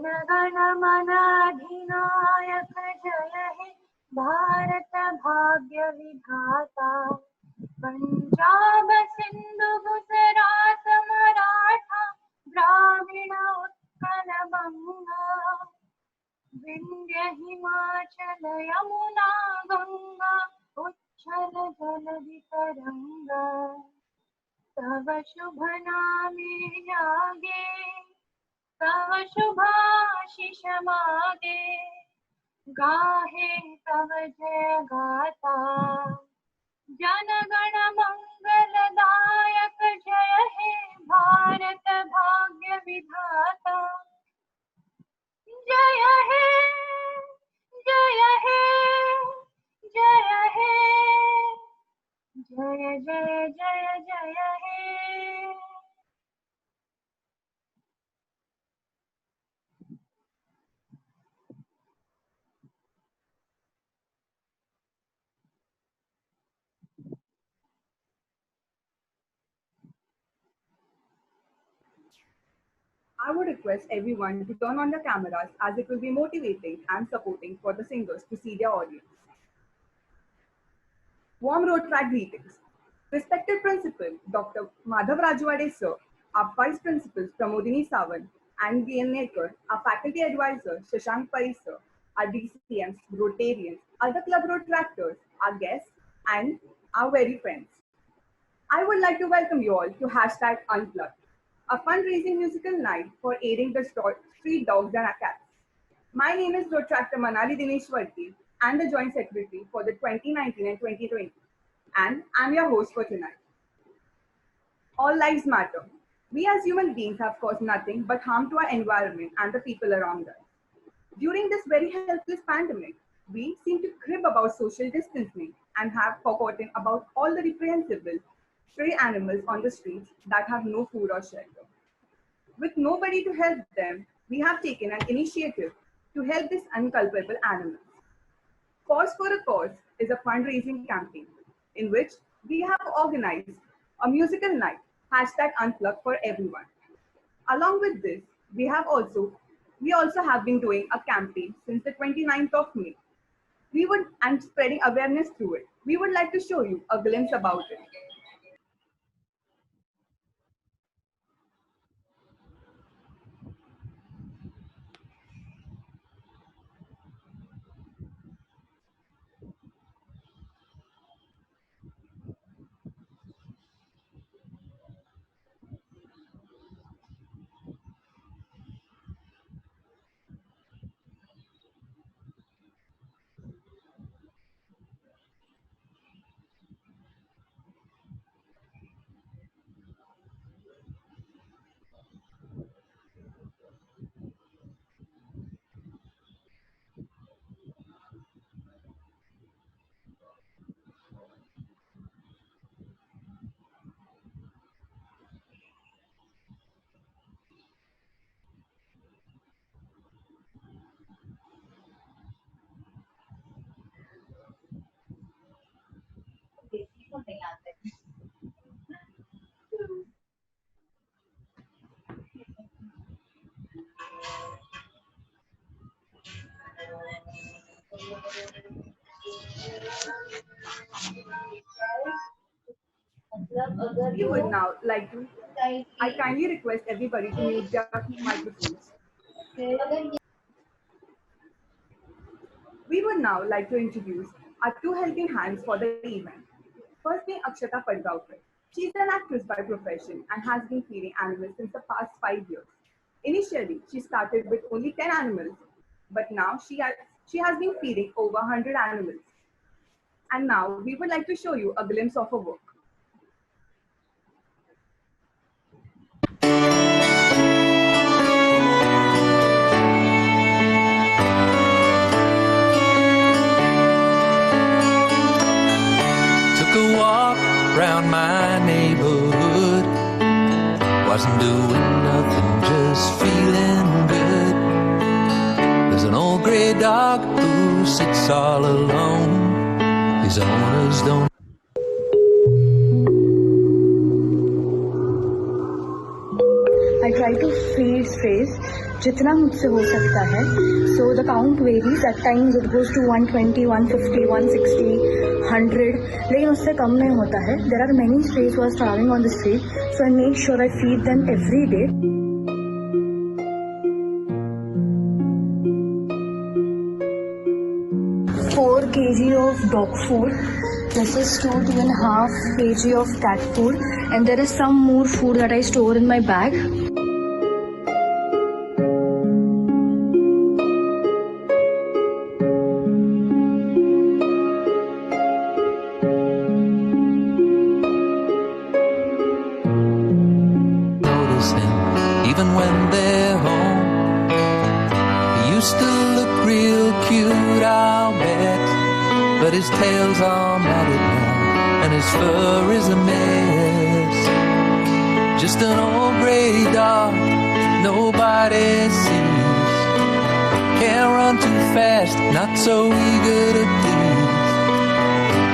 गण मन अधिनायक जय हे भारत भाग्य विधाता। पंजाब सिंधु गुजरात मराठा द्राविड़ उत्कल बंगा। विंध्य हिमाचल यमुना गंगा उच्छल जलधि तरंगा। तव शुभ नामे जागे तव शुभाशिष मागे। गाहे तव जय गाथा जन गण मंगल दायक जय हे भारत भाग्य विधाता। जय हे जय हे जय हे जय जय जय जय हे। I would request everyone to turn on the cameras as it will be motivating and supporting for the singers to see their audience. Warm road track greetings. Respected Principal Dr. Madhav Rajwade Sir, our Vice Principals Pramodini Sawant and V.N. Nekar, our Faculty Advisor Shashank Pai Sir, our DCMs, Rotarians, other club road tractors, our guests, and our very friends. I would like to welcome you all to hashtag Unplugged, a fundraising musical night for aiding the street dogs and cats. My name is Road Tractor Manali Dineshwarti and the Joint Secretary for the 2019 and 2020, and I'm your host for tonight. All lives matter. We as human beings have caused nothing but harm to our environment and the people around us. During this very helpless pandemic, we seem to crib about social distancing and have forgotten about all the reprehensible stray animals on the streets that have no food or shelter. With nobody to help them, we have taken an initiative to help these unculpable animals. Pause for a Cause is a fundraising campaign in which we have organized a musical night, hashtag Unplugged for everyone. Along with this, we also have been doing a campaign since the 29th of May. And spreading awareness through it. We would like to show you a glimpse about it. We would now like to, I kindly request everybody to mute their microphones. We would now like to introduce our two helping hands for the event. First being Akshata Padgaonkar. She is an actress by profession and has been feeding animals since the past 5 years. Initially, she started with only 10 animals, but now she has been feeding over 100 animals. And now we would like to show you a glimpse of her work. Took a walk around my neighborhood, wasn't doing nothing, just feeling good. There's an old gray dog who sits all alone, his owners don't. I try to feed strays जितना मुझसे हो सकता है. So the count varies. At times it goes to 120, 150, 160, 100. लेकिन उससे कम नहीं होता है. There are many strays who are starving on the street, so I make sure I feed them every day. 4 kg of dog food. This is 2.5 kg of cat food, and there is some more food that I store in my bag. Notice him even when they're home. He used to look real cute, I'll bet. But his tail's all matted now, and his fur is a mess. Just an old gray dog nobody sees. Can't run too fast, not so eager to please.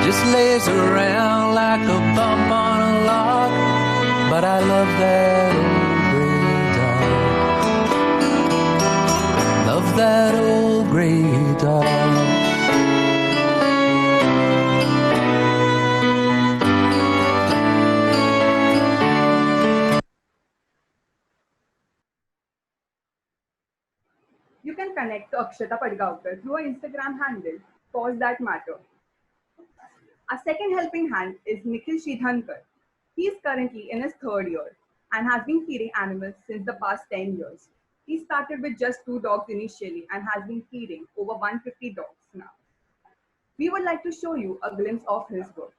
Just lays around like a bump on a log. But I love that old gray dog. Love that old gray dog. You can connect to Akshata Padgaonkar through her Instagram handle, Cause That Matter. Our second helping hand is Nikhil Shidhankar. He is currently in his 3rd year and has been feeding animals since the past 10 years. He started with just 2 dogs initially and has been feeding over 150 dogs now. We would like to show you a glimpse of his work.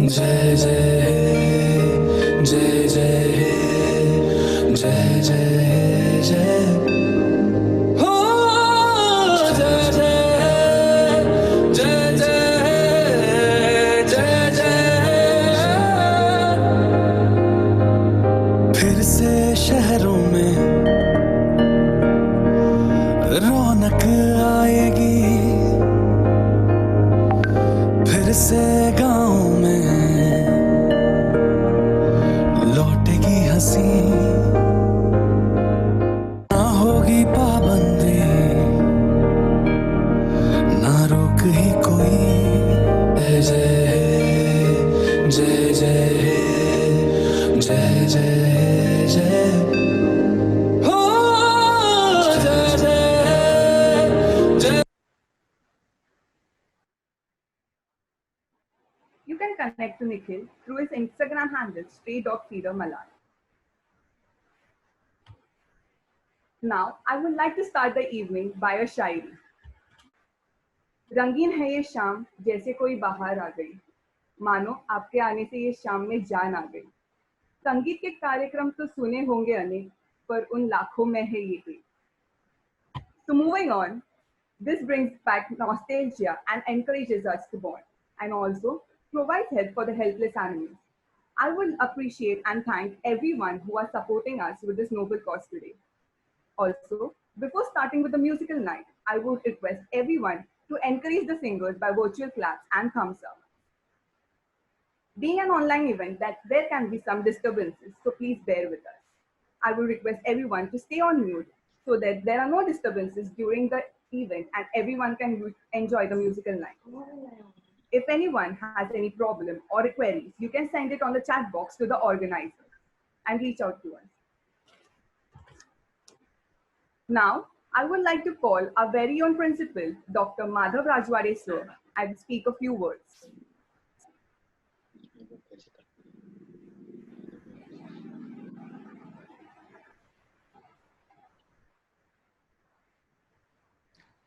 जय जय हे जय जय हे जय जय जय हो जय जय हे जय जय हे जय जय फिर से शहरों में रौनक आएगी फिर से गाँव में लौटेगी हंसी ना होगी पाबंदी ना रोक ही कोई जय जय जय जय जय जय जय हो जय जय You can connect to Nikhil through his Instagram handle, Stray Dog Feeder Malal. Now, I would like to start the evening by a शायरी. रंगीन है ये शाम जैसे कोई बाहर आ गई, मानो आपके आने से ये शाम में जान आ गई. संगीत के कार्यक्रम तो सुने होंगे अनेक, पर उन लाखों में है ये एक. So moving on, this brings back nostalgia and encourages us to bond, and also provides help for the helpless animals. I would appreciate and thank everyone who are supporting us with this noble cause today. Also, before starting with the musical night, I would request everyone to encourage the singers by virtual claps and thumbs up. Being an online event, that there can be some disturbances, so please bear with us. I will request everyone to stay on mute so that there are no disturbances during the event and everyone can enjoy the musical night. If anyone has any problem or queries, you can send it on the chat box to the organizer and reach out to us. Now, I would like to call our very own principal, Dr. Madhav Rajwade sir, and speak a few words.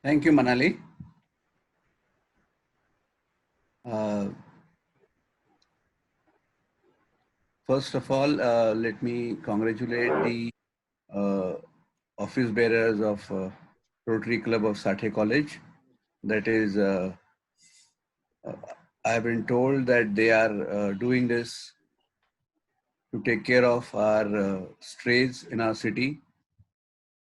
Thank you, Manali. First of all, let me congratulate the office bearers of Rotary Club of Sathe College. That is, I have been told that they are doing this to take care of our strays in our city,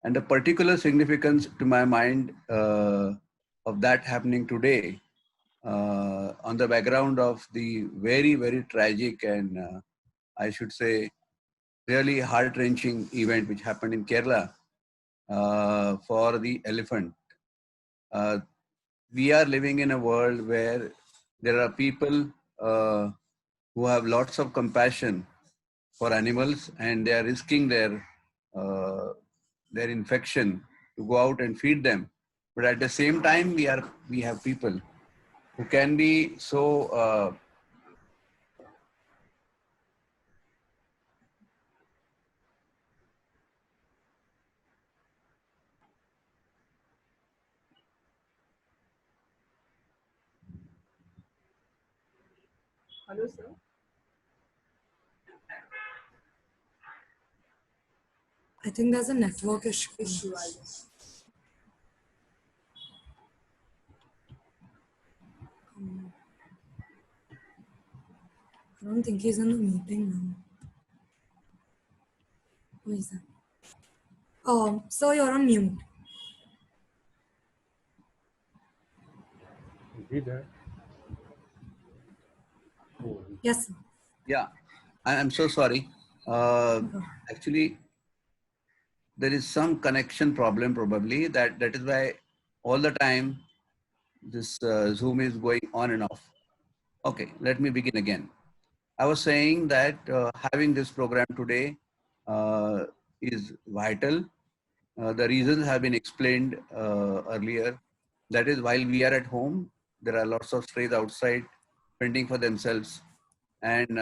And the particular significance to my mind of that happening today on the background of the very, very tragic and I should say really heart-wrenching event which happened in Kerala for the elephant. We are living in a world where there are people who have lots of compassion for animals and they are risking their infection to go out and feed them. But at the same time, we have people who can be so Hello, sir. I think there's a network issue. I don't think he's in the meeting now. Who is that? So you're on mute. Is he there? Oh, Yes, sir. yeah. I'm so sorry. Actually, there is some connection problem probably that is why all the time this Zoom is going on and off. Okay, let me begin again. I was saying that having this program today is vital. The reasons have been explained earlier. That is, while we are at home, there are lots of strays outside fending for themselves and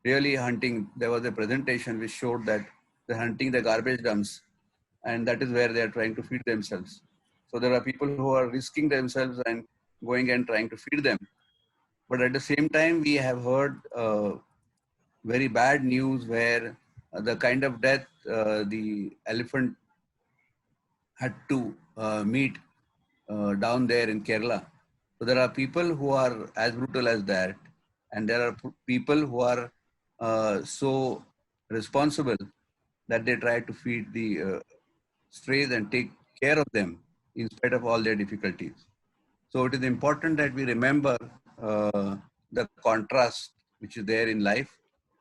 really hunting. There was a presentation which showed that they're hunting the garbage dumps, and that is where they are trying to feed themselves. So there are people who are risking themselves and going and trying to feed them. But at the same time, we have heard very bad news where the kind of death the elephant had to meet down there in Kerala. So there are people who are as brutal as that, and there are people who are so responsible that they try to feed the strays and take care of them in spite of all their difficulties. So it is important that we remember the contrast which is there in life.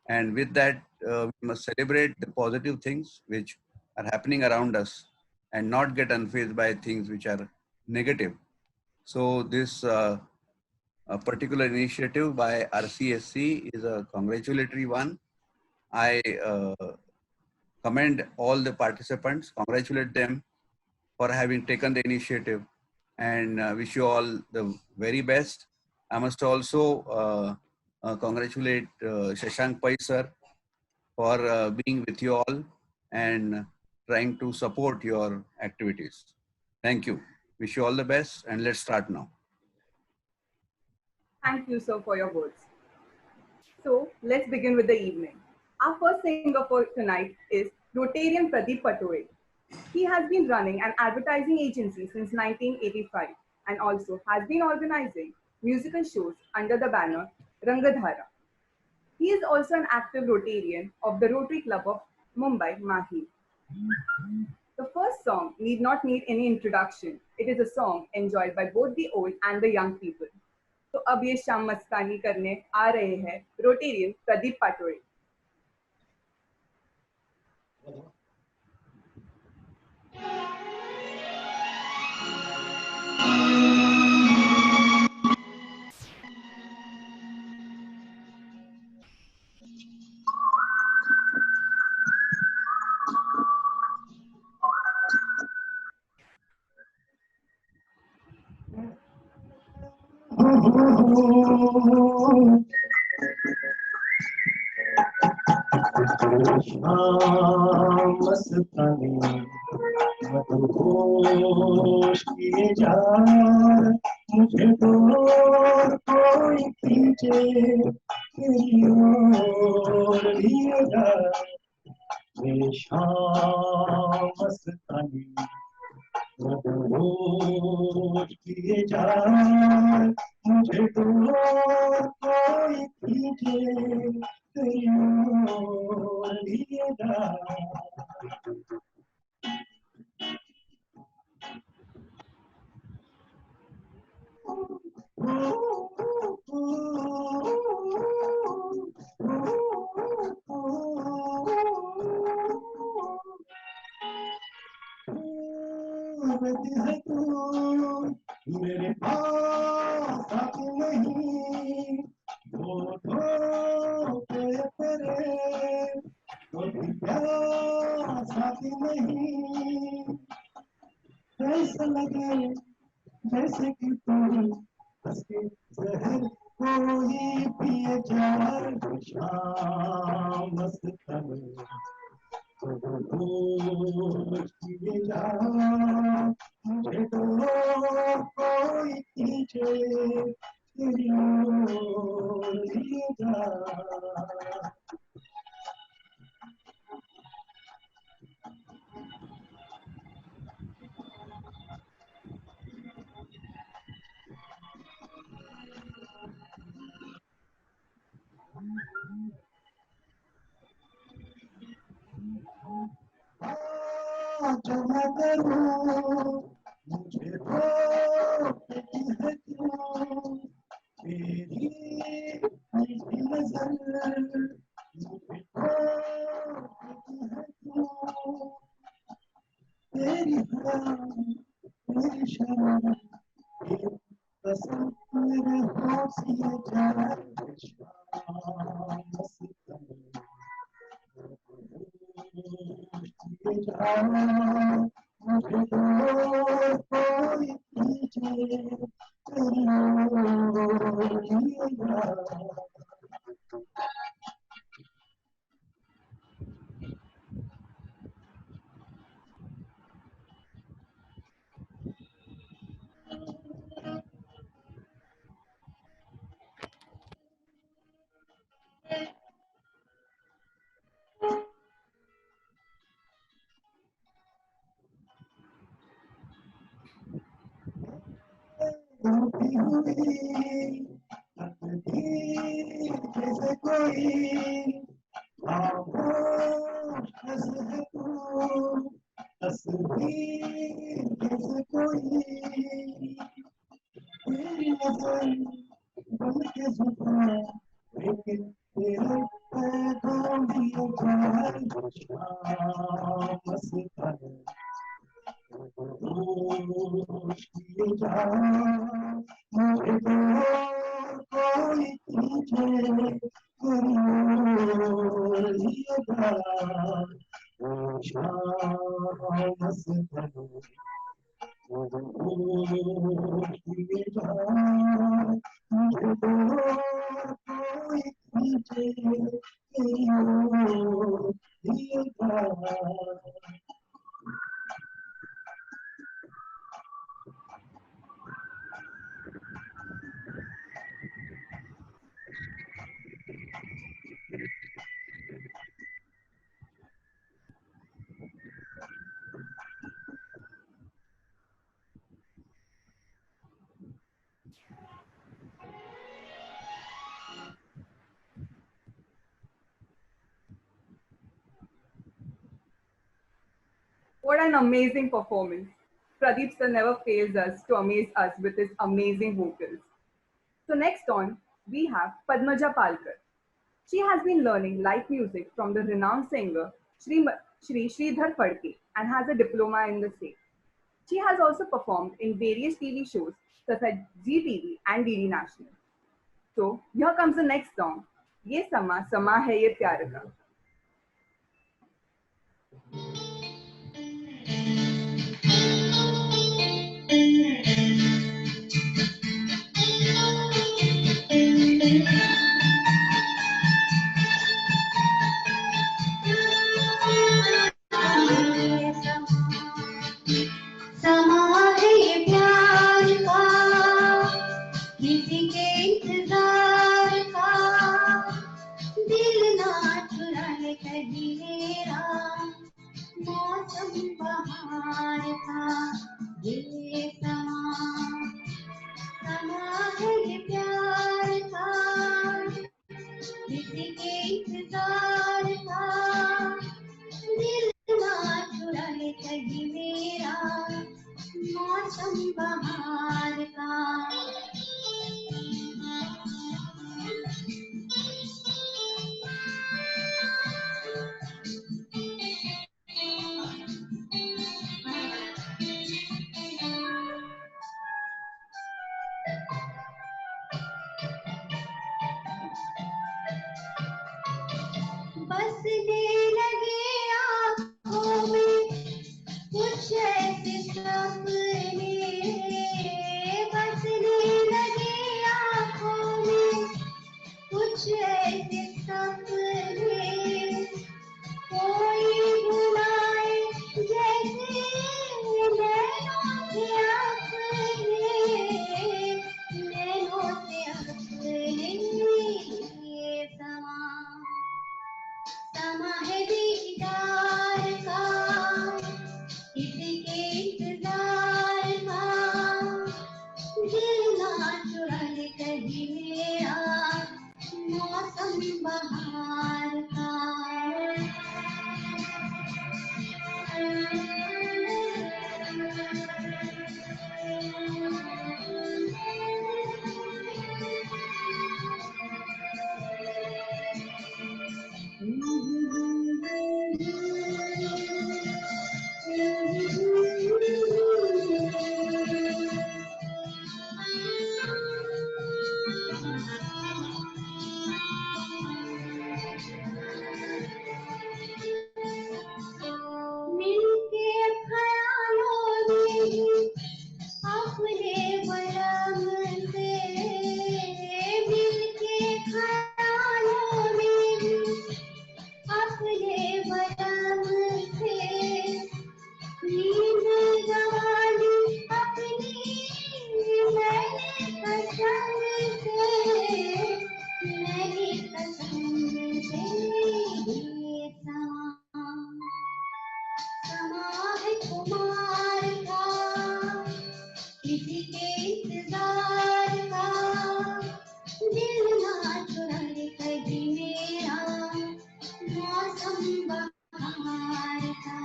And with that, we must celebrate the positive things which are happening around us and not get unfazed by things which are negative. So this a particular initiative by RCSC is a congratulatory one. I commend all the participants, congratulate them for having taken the initiative and wish you all the very best. I must also congratulate Shashank Pai sir for being with you all and trying to support your activities. Thank you. Wish you all the best and let's start now. Thank you, sir, for your words. So let's begin with the evening. Our first singer for tonight is Rotarian Pradeep Patore. He has been running an advertising agency since 1985 and also has been organizing musical shows under the banner Rangadhara. He is also an active Rotarian of the Rotary Club of Mumbai, Mahi. The first song need not need any introduction. It is a song enjoyed by both the old and the young people. तो अब ये शाम मस्तानी करने आ रहे हैं Rotarian Pradeep Patole. मस्तानी मदहोश किए जाए मुझे तो कोई खींचे तेरी ओर लिए जाए ये शाम मस्तानी मदहोश किए जाए मुझे तो कोई खींचे तेरी ओर लिए जाए अवधि है तू मेरे पास आती नहीं दो पे तेरे कोई प्यास आती नहीं ऐसा लगे जैसे कि तू हंस के जहर कोई पिए जाए शाम मस्तान किए जा मुझे तो कोई खींचे तेरी ओर लिए जा जो मैं करूं मुझे रोकती है क्यों तेरी मीठी नजर मुझे रोकती है क्यों तेरी हवा मेरी शर्म एक कसम मेरे हौसले जाए शाम मस्तान किए जा मुझे तो कोई खींचे तेरी ओर लिए जा डूबी हुई तकदीर जैसे कोई खामोश है तू तस्वीर जैसे कोई तेरी नजर बन के जुबान लेकिन तेरे पैगाम दिए जाए शाम मस्तान किए जा मुझे तो कोई खींचे तेरी ओर लिए जा शाम मस्तान किए जा मुझे तो कोई खींचे तेरी ओर लिए जा What an amazing performance. Pradeep sir never fails us to amaze us with his amazing vocals. So next on, we have Padmaja Palkar. She has been learning light music from the renowned singer Shri Sridhar Phadke and has a diploma in the same. She has also performed in various TV shows such as GTV and DD National. So here comes the next song. ये समा है ये प्यार का. समा है ये प्यार का किसी के इंतजार का दिल ना चुराए कहीं मेरा मौसम बहार का ये समा है ये प्यार का किसी के इंतजार का दिल ना चुराए कहीं मेरा मौसम बहार का बसने लगे आँखों में कुछ ऐसे सपने, बसने लगे आँखों में कुछ ऐसे सपने, कोई बुलाए जैसे नैनों से अपने, नैनों से अपने। समा समा है दीदार का, किसके इंतजार का, दिल ना चुराए कहीं मेरा मौसम बहार का। मिलके ख्यालों में अपने बलम से, मिलके ख्यालों में अपने बलम से, नींद जवानी अपनी मैंने कसम से, मैंने कसम से। ये समा है कुमार का, किसी के इंतजार का, दिल ना चुराए कभी मेरा मौसम बहार का।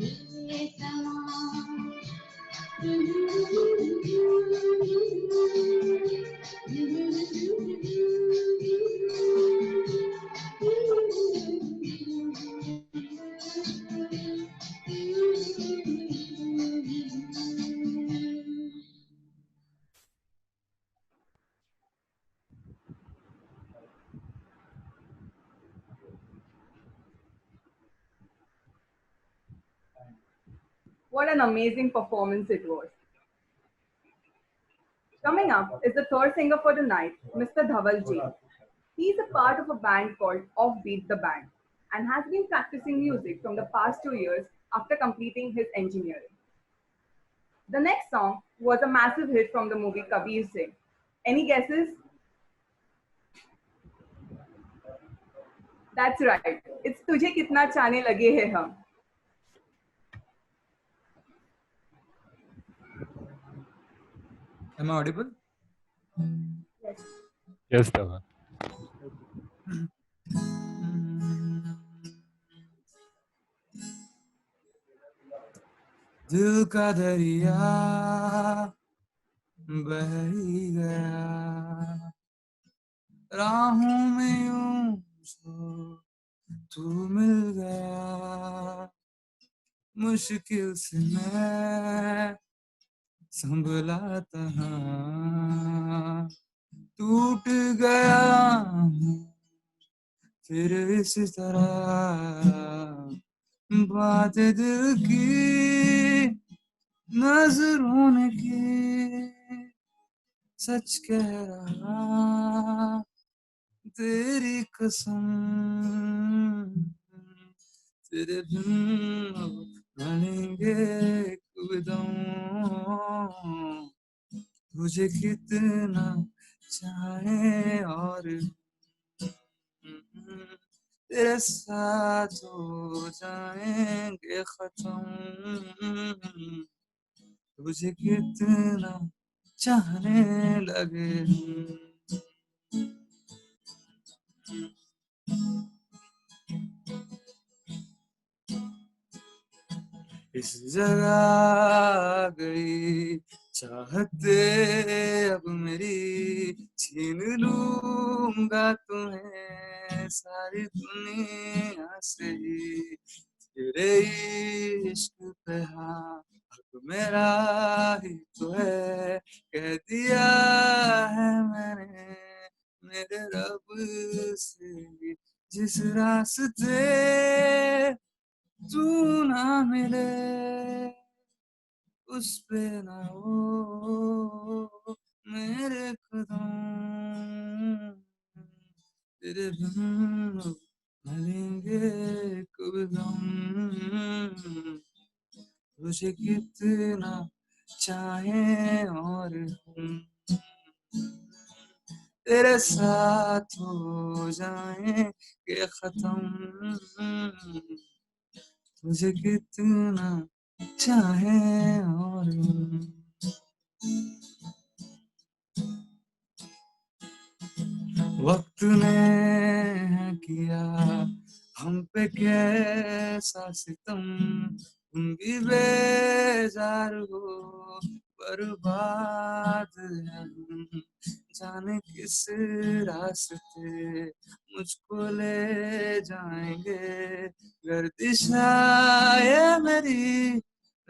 ये समा What an amazing performance it was. Coming up is the third singer for the night, Mr. Dhaval Ji. He is a part of a band called Offbeat the Band and has been practicing music from the past 2 years after completing his engineering. The next song was a massive hit from the movie Kabir Singh. Any guesses? That's right. It's तुझे कितना चाहने लगे हैं हम. Am I audible? Yes. Yes, Dhaval. दिल का दरिया बह ही गया, राहों में यूं जो तू मिल गया, मुश्किल से मैं संभला तहा, टूट गया फिर इस तरह, बात दिल की नजरों ने की, सच कह रहा तेरी कसम, तेरे बिन अब ढलेंगे कदम, तुझे कितना चाहे और तेरे साथ हो जाएंगे खत्म, तुझे कितना चाहने लगे इस जगह आ गई चाहते अब मेरी, छीन लूंगा तुम्हें सारी दुनिया से ही, तेरे इश्क पे हाँ हक मेरा ही तो है, कह दिया है मैंने मेरे रब से, जिस रास्ते तू ना मिले उस पे ना हो मेरे कदम, तेरे बिन मिलेंगे कब हम, तुझे कितना चाहे और हम तेरे साथ हो जाएंगे खत्म, तुझे कितना चाहे और हम। वक्त ने है किया हम पे कैसा सितम, तुम भी बेजार हो बर्बाद है हम, जाने किस रास्ते मुझको ले जाएंगे, गर्दिशाए मेरी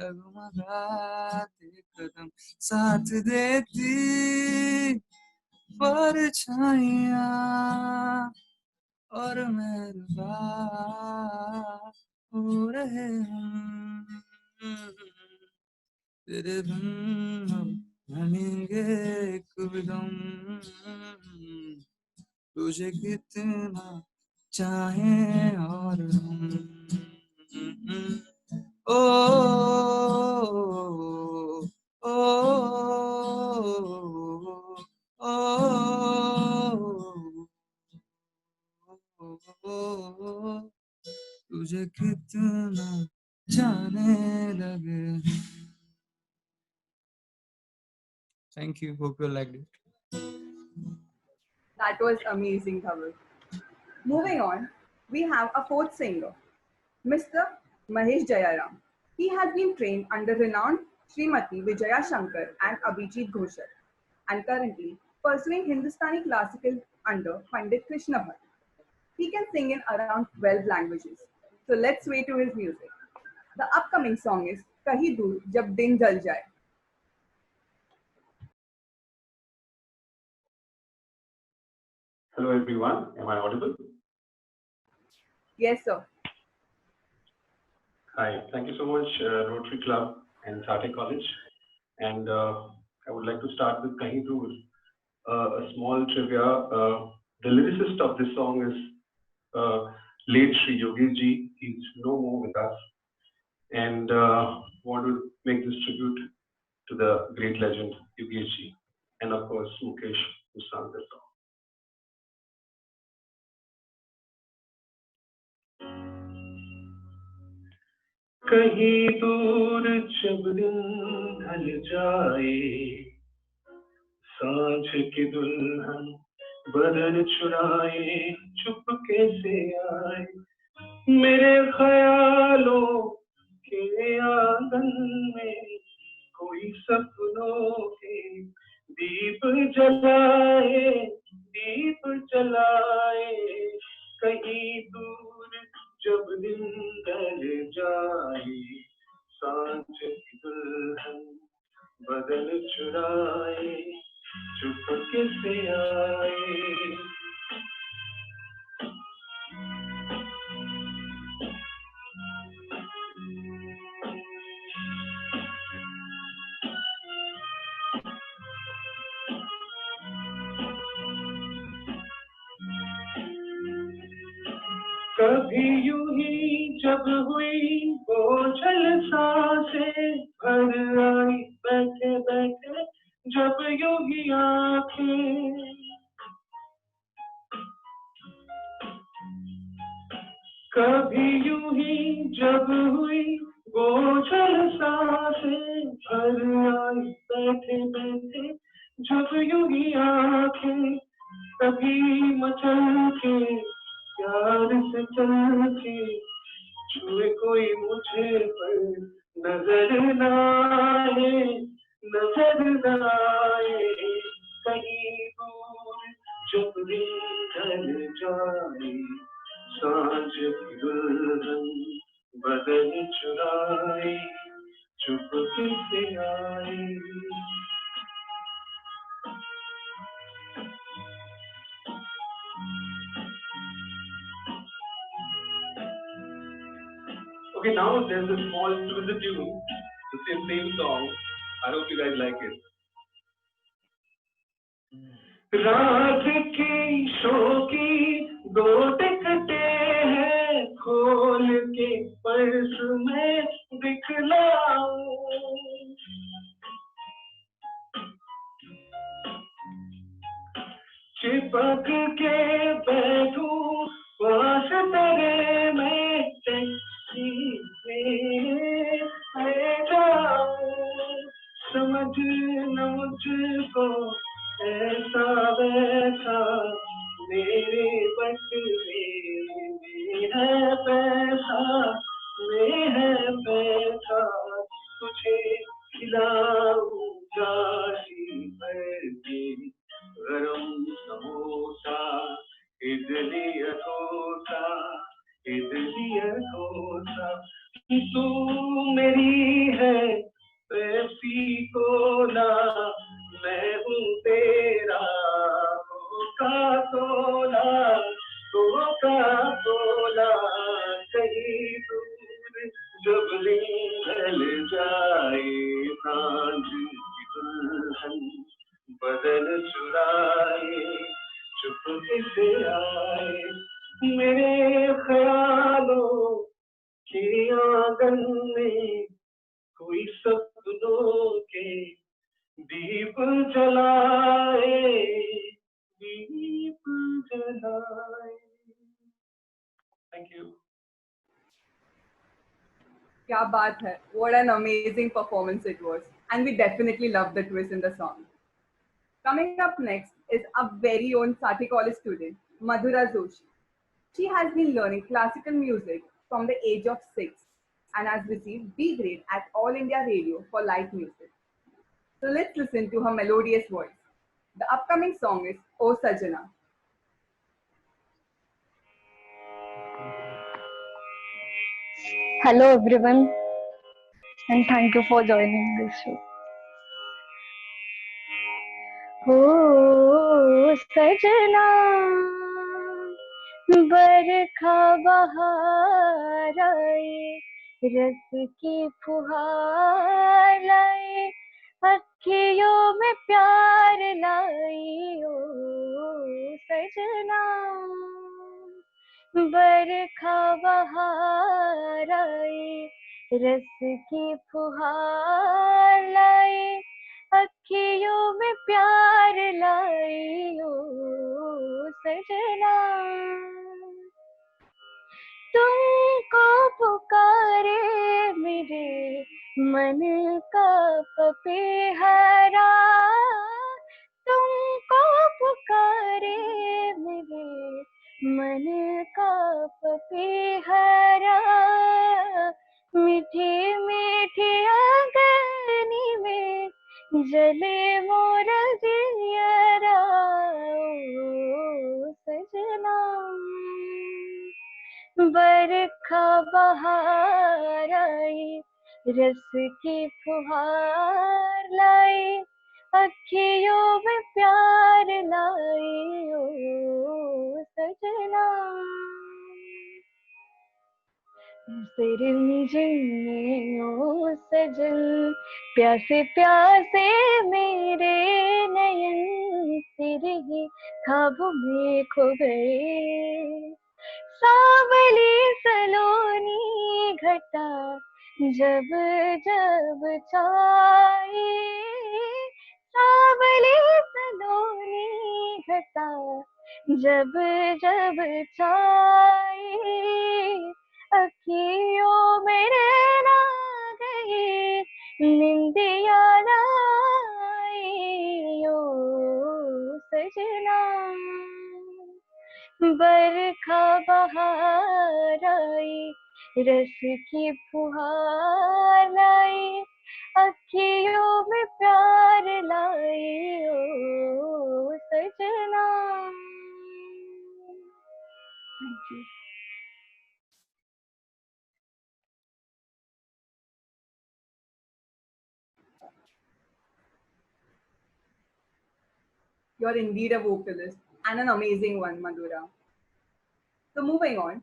डगमगाते कदम, साथ देती परछाइयाँ और मेहरबान हो रहे हम, तेरे बिन हम बनेंगे कब दम, तुझे कितना चाहे और हम। ओ ओ ओ तुझे कितना जाने लगे। Thank you. Hope you liked it. That was amazing, Dhaval. Moving on, we have a fourth singer, Mr. Mahesh Jayaram. He has been trained under renowned Srimati Vijaya Shankar and Abhijit Ghoshal, and currently pursuing Hindustani classical under Pandit Krishna Bhatt. He can sing in around 12 languages. So let's sway to his music. The upcoming song is Kahi Dur Jab Din Jal Jaye. Hello everyone, am I audible? Yes, sir. Hi, thank you so much Rotary Club and Sate College. And I would like to start with Kahin Dur, a small trivia. The lyricist of this song is late Sri Yogesh ji. He's no more with us. And want to make this tribute to the great legend Yogesh ji. And of course Mukesh who sang the song. कहीं दूर जब दिन ढल जाए, सांझ की दुल्हन बदन चुराए चुपके से आए, मेरे ख्यालों के आंगन में कोई सपनों के दीप जलाए, दीप जलाए, कहीं दूर जब दिन ढल जाए, सांझ की दुल्हन बदन चुराए चुपके से आए। कभी यूं ही जब हुई बोझल सांसें भर आई बैठे बैठे जब यूं ही आंखें, कभी यूं ही जब हुई बोझल सांसें भर आई बैठे बैठे जब यूं ही आंखें, कभी मचल के प्यार से चल के छुए कोई मुझे पर नजर न आए, नजर न आए, कहीं दूर जब दिन ढल जाए, सांझ की दुल्हन बदन चुराए चुपके से आए। Okay, now there's a small twist the tune, the same song. I hope you guys like it. रात की शो की दो टिकटे हैं खोल के पर्स में दिखलाऊं चिपक के बैठूं पास तेरे में टैक्सी में ले जाऊं समझ न मुझको ऐसा वैसा मेरे बटुए में है पैसा में है पैसा तुझे खिलाऊंगा सी भर गरम समोसा इडली अठोसा तू मेरी है पेप्सी कोला मैं हूँ तेरा कोका कोला कहीं दूर जब निकल जाए सांझ की दुल्हन बदन चुराए चुपके से आए मेरे ख्यालों के आंगन में कोई सपनों के दीप जलाए थैंक यू क्या बात है! What an amazing performance it was, and we definitely loved the twist in the song. Coming up next is our very own Sati College student, Madhura Joshi. She has been learning classical music from the age of 6 and has received B grade at All India Radio for light music. So let's listen to her melodious voice. The upcoming song is O Sajana. Hello everyone, and thank you for joining this show. हो सजना बरखा बहार आए रस की फुहार लाए अखियों में प्यार लाई ओ सजना बरखा बहार आए रस की फुहार लाए अखियों में प्यार लाई ओ सजना तुमको पुकारे मेरे मन का पपीहरा तुमको पुकारे मेरे मन का पपीहरा मीठी मीठी आंगनी में जले मोर जियरा ओ सजना बरखा बहार आई रस की फुहार लाई अखियों में प्यार लाई ओ सजना तेरे मिलने ओ सजन प्यासे प्यासे मेरे नयन तेरे ही ख्वाबों में खो गए सावली सलोनी घटा जब जब छाए सावली सलोनी घटा जब जब छाए अखियों में रहना गई निंदिया लाई ओ सजना बरखा बहार आई रस की फुहार लाई अखियों में प्यार लाई ओ सजना thank you You're indeed a vocalist and an amazing one, Madhura. So moving on,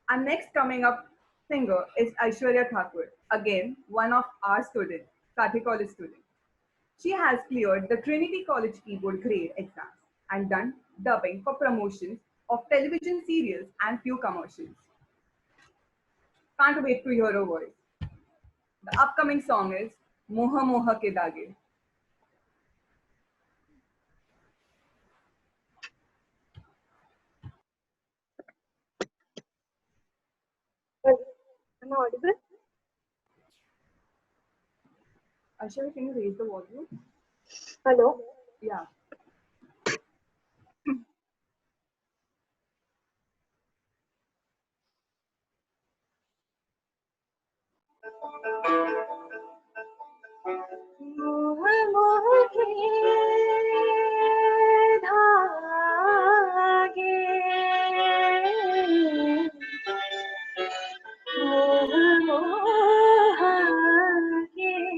our next coming up singer is Aishwarya Thakur, again one of our students, Sathe College student. She has cleared the Trinity College keyboard grade exams and done dubbing for promotions of television serials and few commercials. Can't wait to hear her voice. The upcoming song is Moha Moha Ke Dage. Am I audible? Aishwarya, can you raise the volume? Hello. Yeah. मोह मोह के धागे मोह मोह के धागे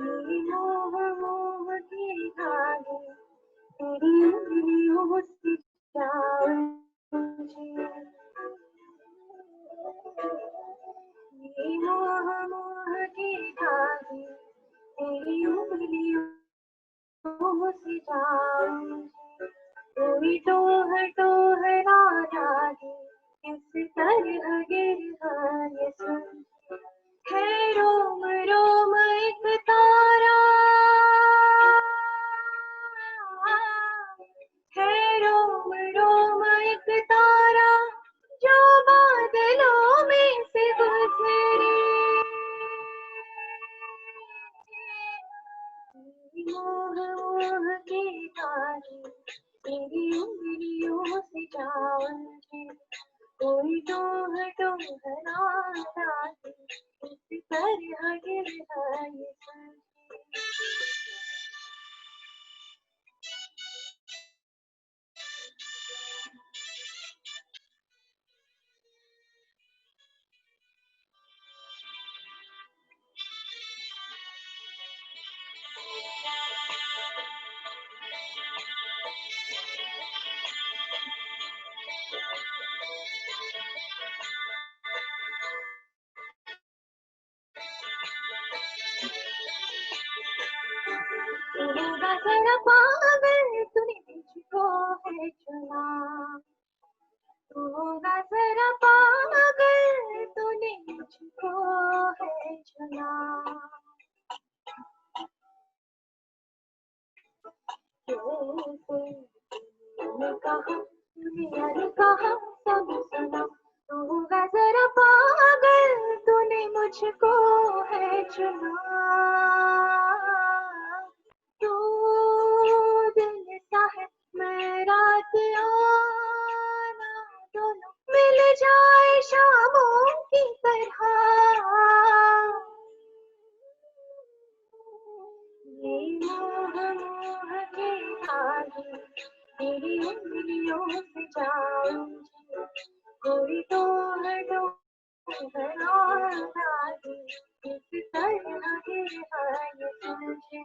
मेरी मोह मोह की धागे तेरी उंगलियों से जाऊं मेरी मोह मोह की धागे तेरी उंगलियों से जाऊं कोई टोह टोह ना जागे किस तरह गिर ये सुन है रोम रोम एक तारा है रोम रोम एक तारा जो बादलों में से गुजरे मोह मोह के तारे तेरी उंगलियों से जाऊं कोई टोह टोह ना जागे इस तरह गिर ये सुन होगा जरा पागल तूने मुझको है चुना तू होगा जरा पागल तूने मुझको है चुना तूने कहा सब सुना तू होगा जरा पागल तूने मुझको है चुना तू दिन सा है मैं रात आना दोनों मिल जाए शामों की तरह ये मोह मोह के धागे तेरी उंगलियों से जाऊंगी कोई टोह टोह ना जागे इस तरह गिर ये तुझे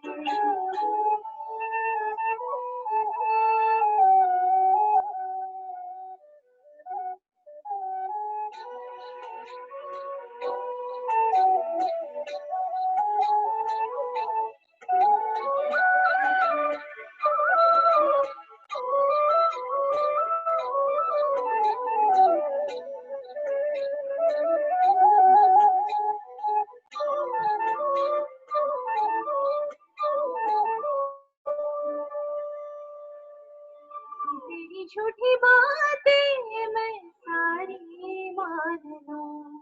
तेरी झूठी बातें मैं सारी मान लूं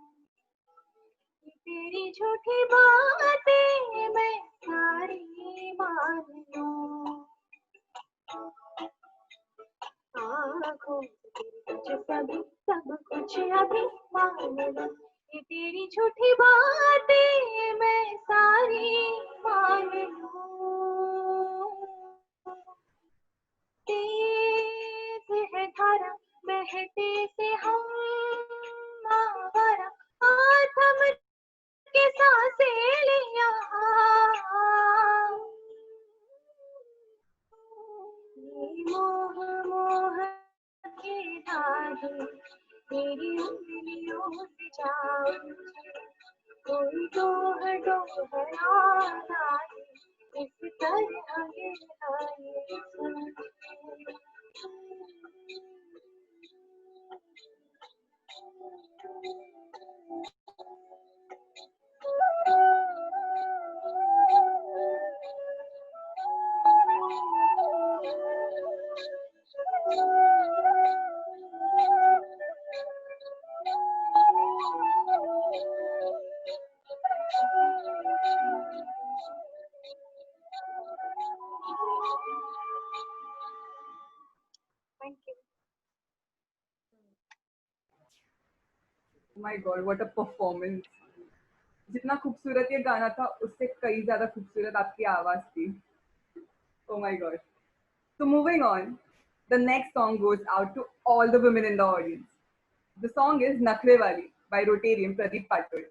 तेरी झूठी बातें मैं सारी मान लूं आँखों से सभी सब कुछ अभी मान लूं ये तेरी झूठी बातें मैं सारी मान जाऊं कोई दोहराना इस तरह ये आए सुन Thank you. Oh my God, what a performance! जितना खूबसूरत ये गाना था उससे कई ज्यादा खूबसूरत आपकी आवाज थी. Oh my God. So moving on, the next song goes out to all the women in the audience. The song is Nakhre Wali by Rotarian Pradeep Patel.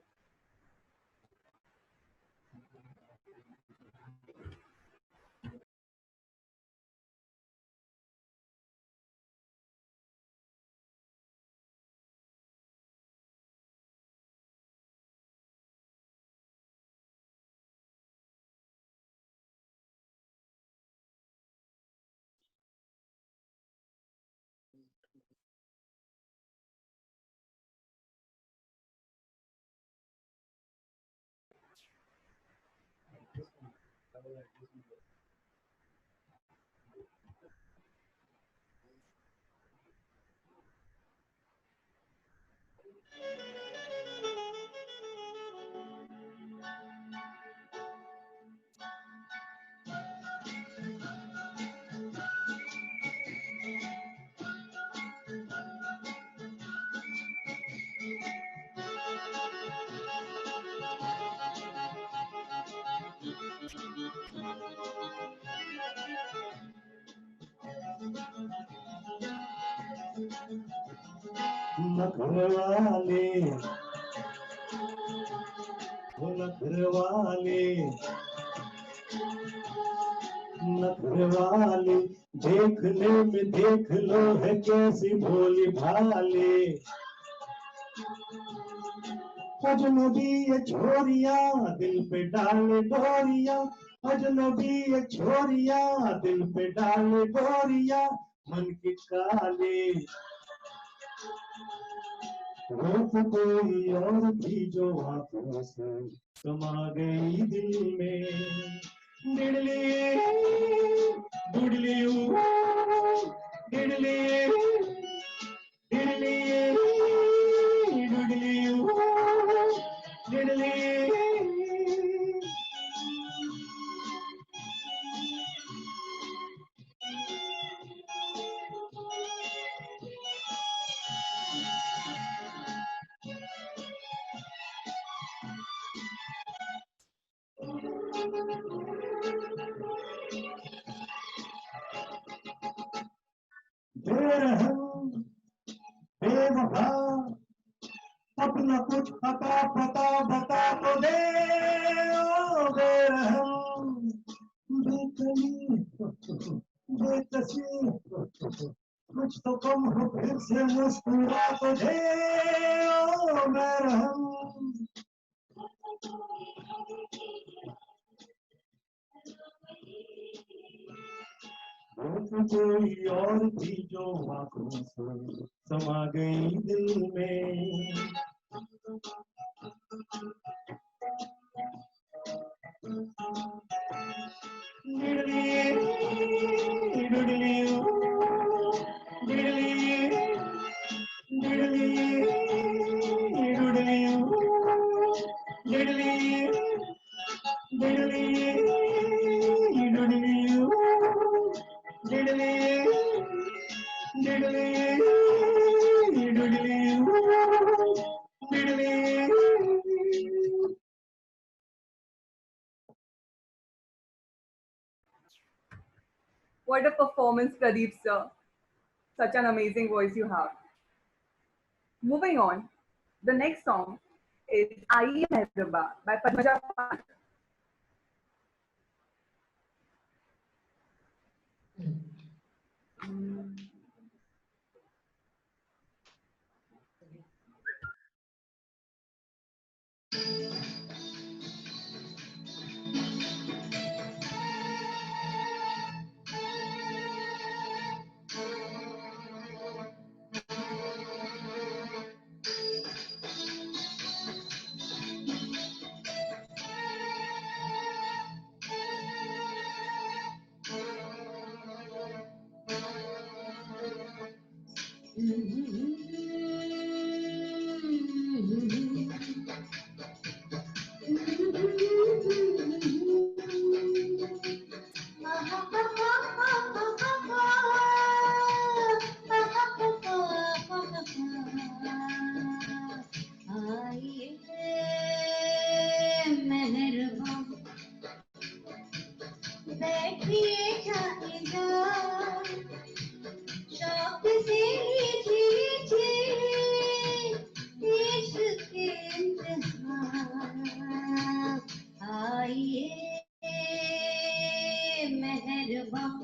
नखरे वाले वो नखरे वाले नखरे वाले देखने में देख लो है कैसी भोली भाले अजनबी ये छोरिया दिल पे डाले डोरिया अजनबी ये छोरिया दिल पे डाले डोरिया मन के काले रूप कोई और थी जो आंखों से समा गई दिल में डिडली डिडली डिडली डिडली डिडली डिडली बेरहम बेवफा अपना कुछ अता पता बता तो दे ओ बेरहम बेकली बेकसी कुछ तो कम हो फिर से मुस्कुरा तो दे ओ बेरहम रूप कोई और थी जो आंखों से समा गई दिल में What a performance, Pradeep sir. Such an amazing voice you have. Moving on, the next song is Aiye Mehraba by Padmaja Pandit. बैठिए जाएगा शौक से लीजिए इश्क के इम्तिहान आइए मेहरबान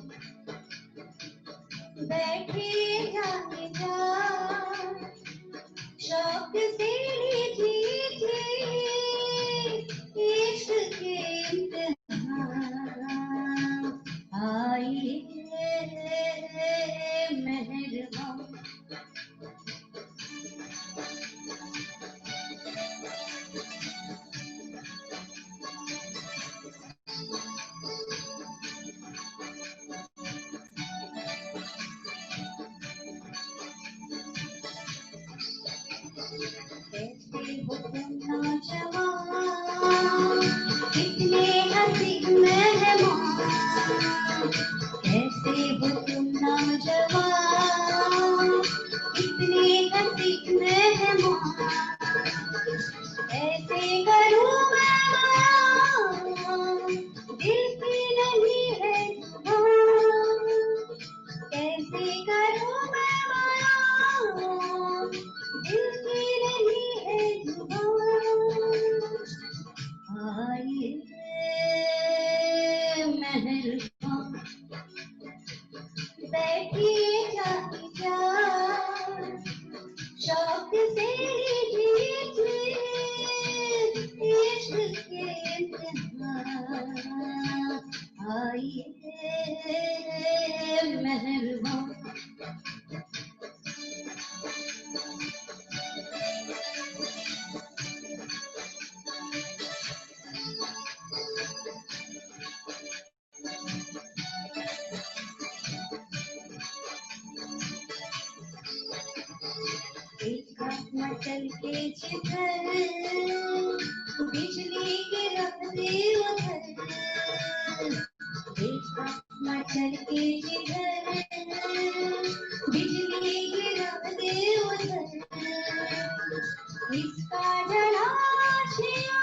बैठिए जाएगा शौक से लीजिए इश्क के इम्तिहान आइए मेहरबान कैसे हो तुम नौजवान कितने हसीन मेहमान कैसे हो तुम नौजवान कितने हसीन मेहमान ऐसे करूं मैं दिल की नहीं है जुबान कैसे करूं मैं दिल की नहीं है जुबान आइए मेहरबान बैठिए जाएगा शौक से लीजिए इश्क के इम्तिहान आइए मेहरबान एक मचल के जिधर बिजली गिरती उधर एक मचल के जिधर बिजली गिरती उधर इसका जलाशया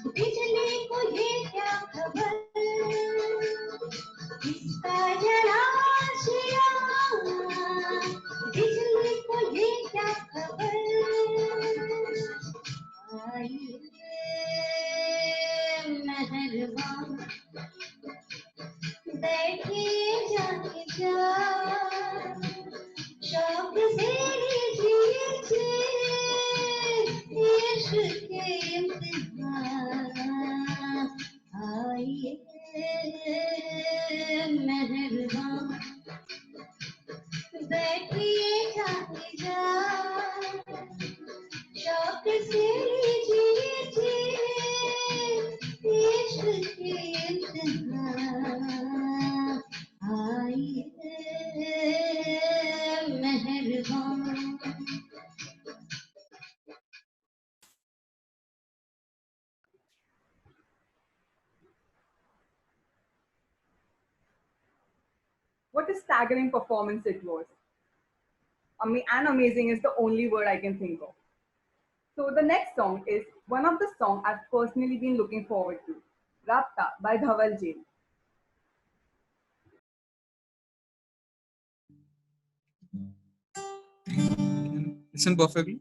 बिजली को ये क्या खबर इसका जलाशया बिजली को ये क्या खबर आइए मेहरबान बैठिए जाएगा शौक से लीजिए इश्क के इम्तिहान आइए मेहरबान बैठिए जाएगा शौक से लीजिए इश्क के इम्तिहान आइए मेहरबान What a staggering performance it was. And amazing is the only word I can think of. So the next song is one of the songs I've personally been looking forward to, Rabta by Dhaval Jain. Listen perfectly.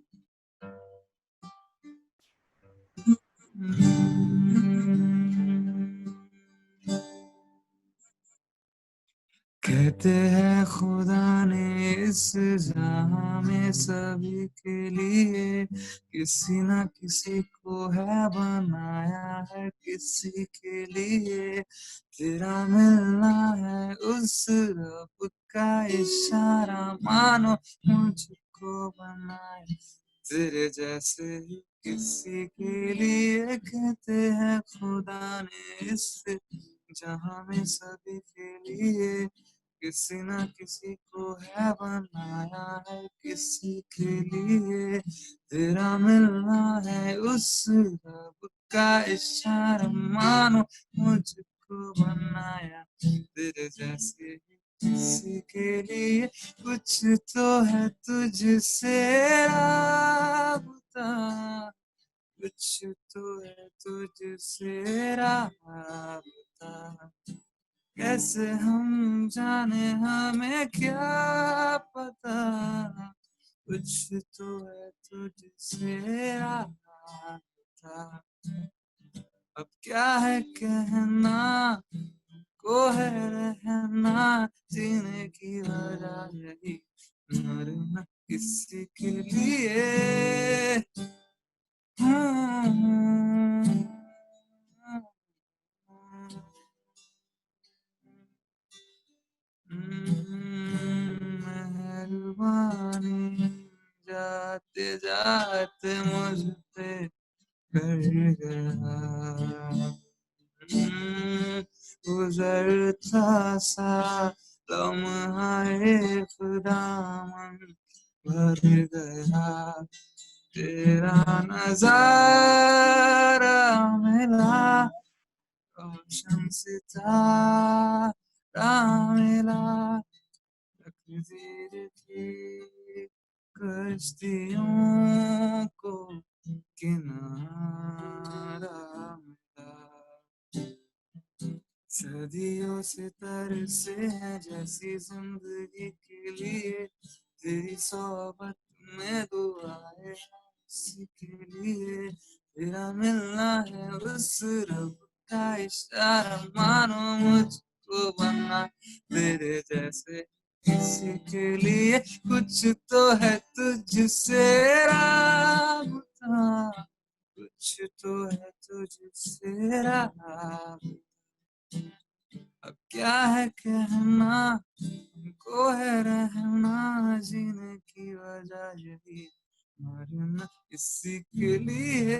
कहते हैं खुदा ने इस जहां में सभी के लिए किसी ना किसी को है बनाया है किसी के लिए तेरा मिलना है उस रब का इशारा मानो मुझको बनाए तेरे जैसे ही किसी के लिए कहते हैं खुदा ने इस जहां में सभी के लिए किसी ना किसी को है बनाया है किसी के लिए, तेरा मिलना है उस रब का इशारा, मानो मुझको बनाया तेरे जैसे ही किसी के लिए, कुछ तो है तुझसे राबता, कुछ तो है तुझसे राबता, कैसे हम जाने हमें क्या पता, कुछ तो है तुझसे राबता, अब क्या है कहना, को है रहना, जीने की वजह यही, मरना किसी के लिए। मेहरबानी जाते जाते मुझ पे कर गया, गुजरता सा लम्हा खुदा मन भर गया, तेरा नजारा मिला, रोशन सितारा मिला, तकदीर की कश्तियों को किनारा मिला, सदियों से तरसे हैं जैसी जिंदगी के लिए, तेरी सोहबत में दुआएं उसी के लिए, तेरा मिलना है उस रब का इशारा, मानो मुझको बना तेरे जैसे किसी के लिए, कुछ तो है तुझसे राबता, कुछ तो है तुझसे राबता, अब क्या है कहना, को है रहना, जीने की वजह यही, मरना इसी के लिए।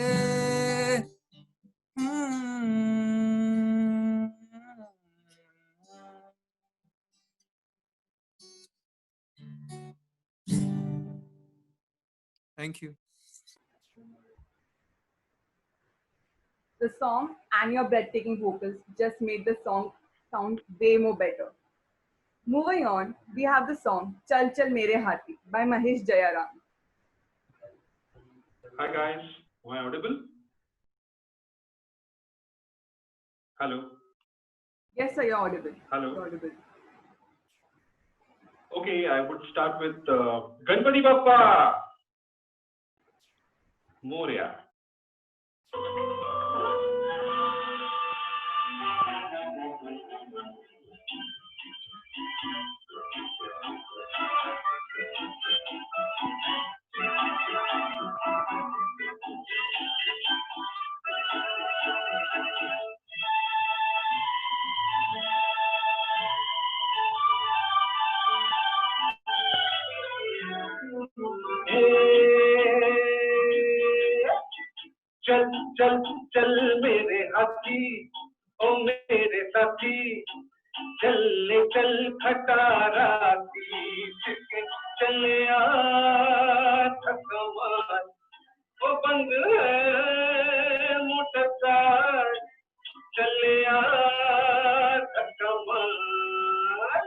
Thank you. The song and your breathtaking vocals just made the song sound way more better. Moving on, we have the song Chal Chal Mere Hathi by Mahesh Jayaram. Hi guys, am I audible? Hello. Yes, sir, you're audible. Hello. You're audible. Okay, I would start with Ganpati Bappa Moria. चल चल चल मेरे हाथी ओ मेरे साथी, चलने चल खटारा खींच के चले आ थकवान, ओ बंद है मोटर कार, चले आ थकवान,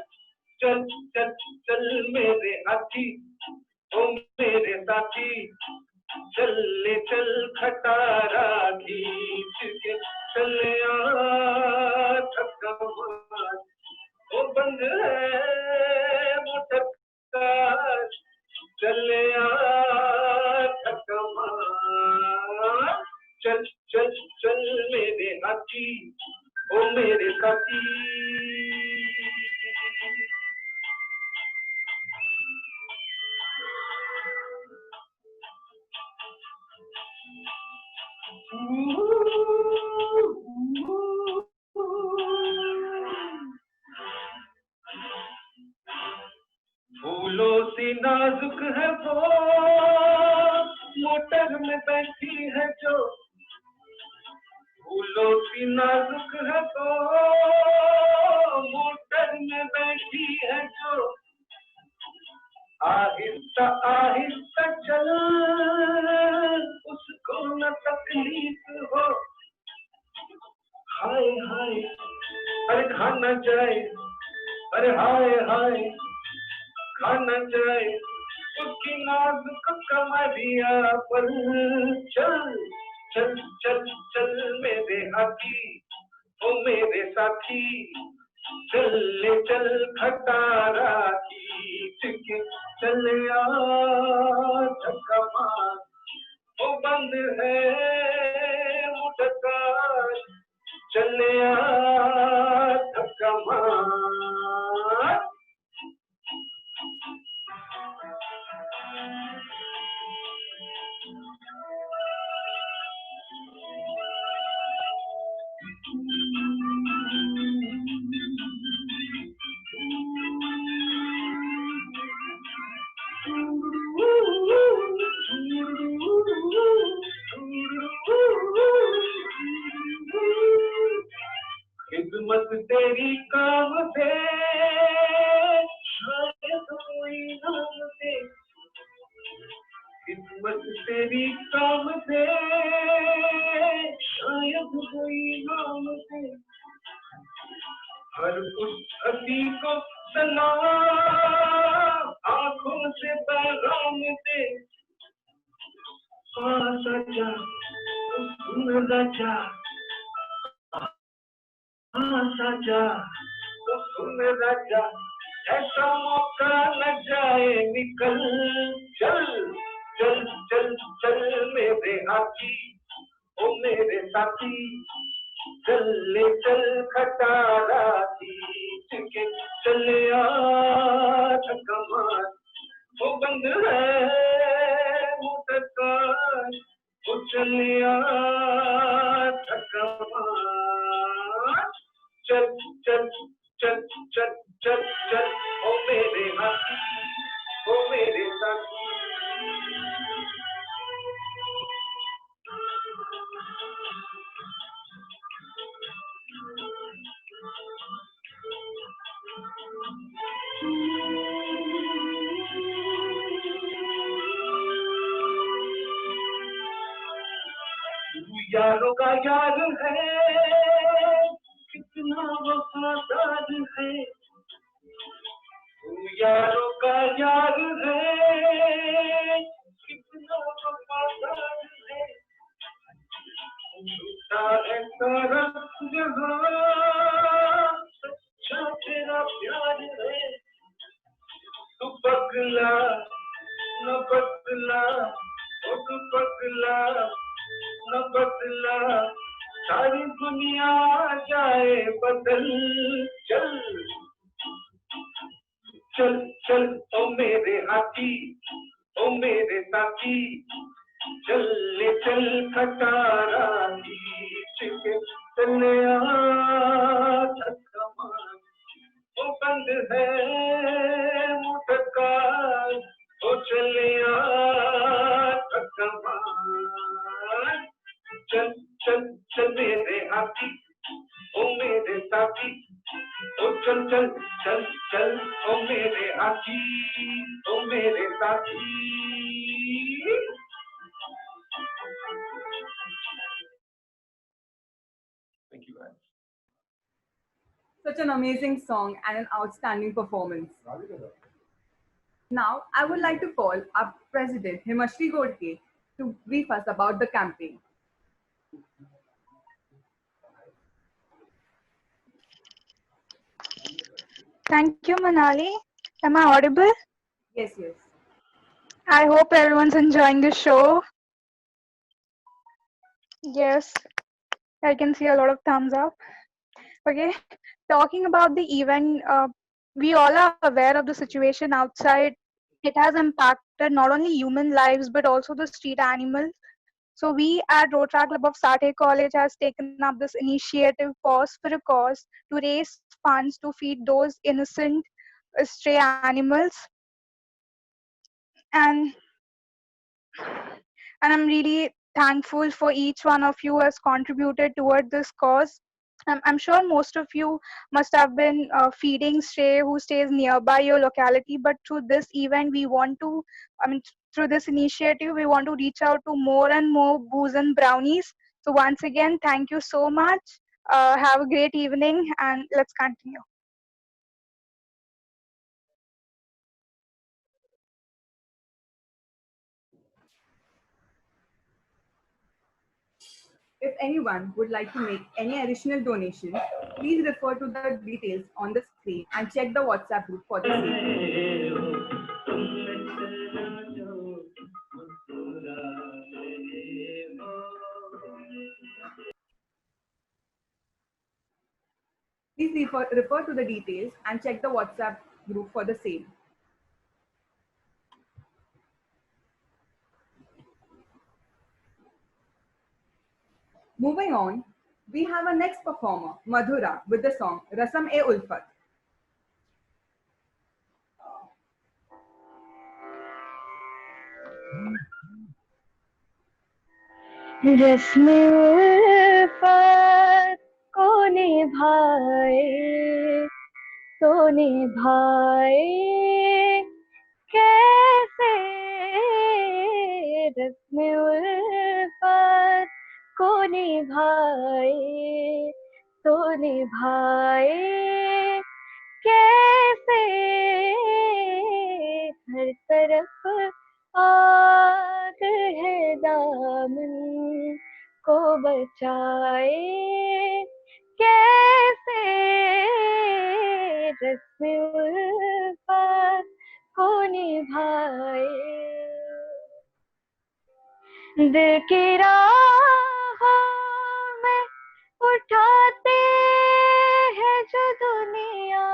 चल चल चल मेरे हाथी ओ मेरे साथी, चल चल खटारा खींच के चले आ थकवान, ओ बंद है मोटर कार, चले आ थकवान, चल चल चल मेरे हाथी ओ मेरे साथी। फूलों सी नाजुक है वो मोटर में बैठी है जो, फूलों सी नाजुक है वो मोटर में बैठी है आहिस्ता आहिस्ता चल, उसको न तकलीफ हो। हाय हाय अरे खा न जाए, अरे हाय हाय खा न जाए उसकी नाजुक कमरिया पर। चल चल चल चल मेरे हाथी, ओ मेरे साथी, चल ले चल खटारा खींच के चल आ धक्का मार, ओ बंद है मुझका, चल आ धक्का मार। खिदमत तेरी काम से शायद कोई नाम दे, खिदमत तेरी काम से शायद कोई नाम दे। हर उस हसी को सलाम आंखों से पैगाम दे। सजा सुन राजा, सजा सुन राजा, ऐसा मौका न जाए निकल। चल चल चल चल मेरे हाथी, ओ मेरे साथी, चल ले चल खटारा खींच के चल आ धक्का मार, वो बंद है मुझका, वो चल आ धक्का मार। चल चल चल चल चल चल ओ मेरे हाथी, ओ मेरे साथी। यारों का यार है, कितना वफादार है, यारों का यार है, कितना वफादार है। झूठा है सारा जहां, सच्चा तेरा प्यार है। तू पगला न बदला, ओ तू पगला न बदला, सारी दुनिया जाए बदल। चल चल चल ओ मेरे हाथी, ओ मेरे साथी, चल ले चल खटारा खींच के चल आ धक्का मार, ओ बंद है मुझका, ओ चल आ धक्का मार। चल चल चल मेरे हाथी, ओ मेरे साथी, ओ चल चल चल चल ओ मेरे हाथी, ओ मेरे साथी। Thank you guys. Such an amazing song and an outstanding performance. Now, I would like to call our President Himashri Godke to brief us about the campaign. Thank you, Manali. Am I audible? Yes, yes. I hope everyone's enjoying the show. Yes, I can see a lot of thumbs up. Okay, talking about the event, we all are aware of the situation outside. It has impacted not only human lives but also the street animals. So we at Road Track Club of Satay College has taken up this initiative, Pause for a Cause, to raise funds to feed those innocent stray animals. And I'm really thankful for each one of you who has contributed toward this cause. I'm sure most of you must have been feeding stray who stays nearby your locality, but through this event, we want to, through this initiative, we want to reach out to more and more booze and brownies. So once again, thank you so much. Have a great evening, and let's continue. If anyone would like to make any additional donations, please refer to the details on the screen and check the WhatsApp group for the same. Please refer to the details and check the WhatsApp group for the same. Moving on, we have our next performer, Madhura, with the song Rasam-e-Ulfat. रस्म-ए-उल्फत को निभाए तो निभाए कैसे, रस्म-ए-उल्फत को निभाए तो निभाए कैसे, हर तरफ आग है दामन को बचाए कैसे, रस्म-ए-उल्फत को निभाए। दिल की राहों में उठाते हैं जो दुनिया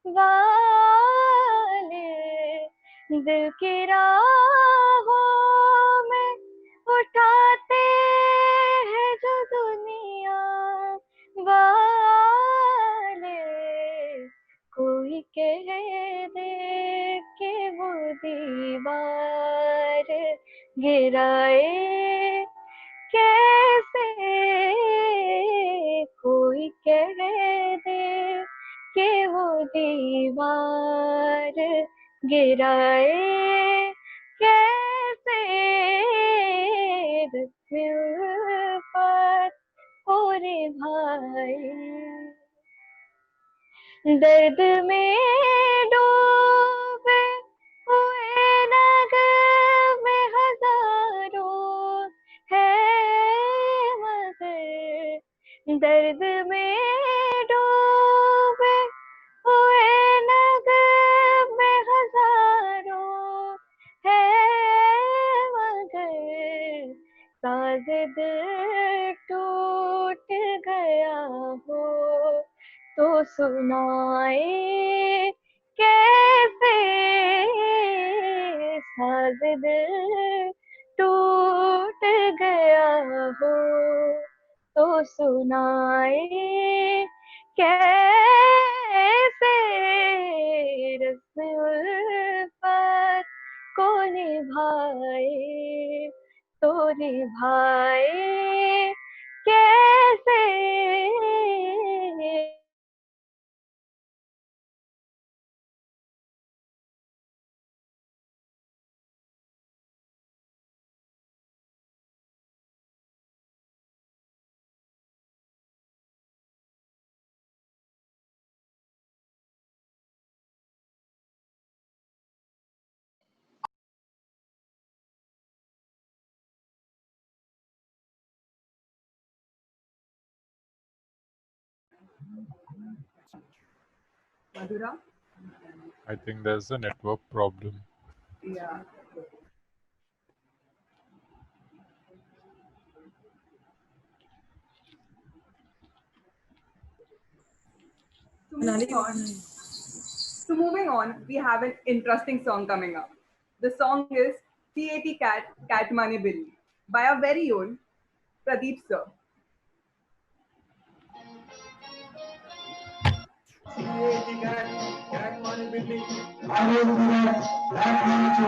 वाले, दिल की राहों में उठाते हैं जो दुनिया वाले, कोई कह दे कि वो दीवार गिराए कैसे, कोई कह दे कि वो दीवार गिराए कैसे, रस्म-ए-उल्फत को निभाए। दर्द में डूबे हुए नगमे हजारों है मगर, दर्द में डूबे हुए नगमे हजारों है मगर, साज़ दिल टूट गया हो तो सुनाए कैसे, साज़ दिल टूट गया हो तो सुनाए कैसे, रस्म-ए-उल्फत को निभाए तो निभाए कैसे। Madhura? I think there's a network problem. Yeah. So moving on, we have an interesting song coming up. The song is C.A.T. Cat, Cat Mane Billy by our very own Pradeep sir. C.A.T. Cat, Cat Mane Billy, I will be that one to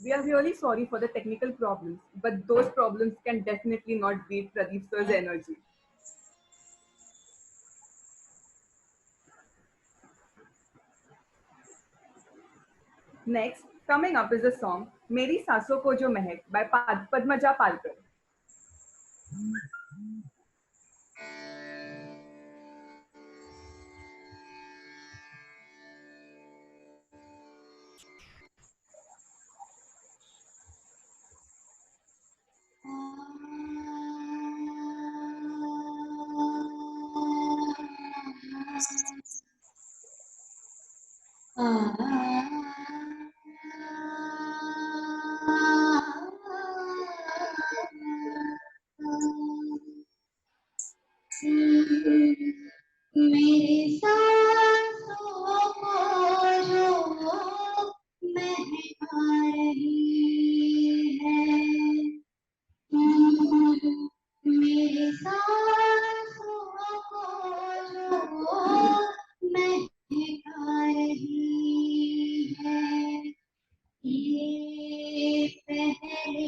We are really sorry for the technical problems, but those problems can definitely not beat Pradeep sir's energy. Next, coming up is the song Meri Saason Ko Jo Mehek by Padmaja Palkar. मेरी सांसों को जो महका रही है, मेरी सांसों को जो महका रही है, ये पहले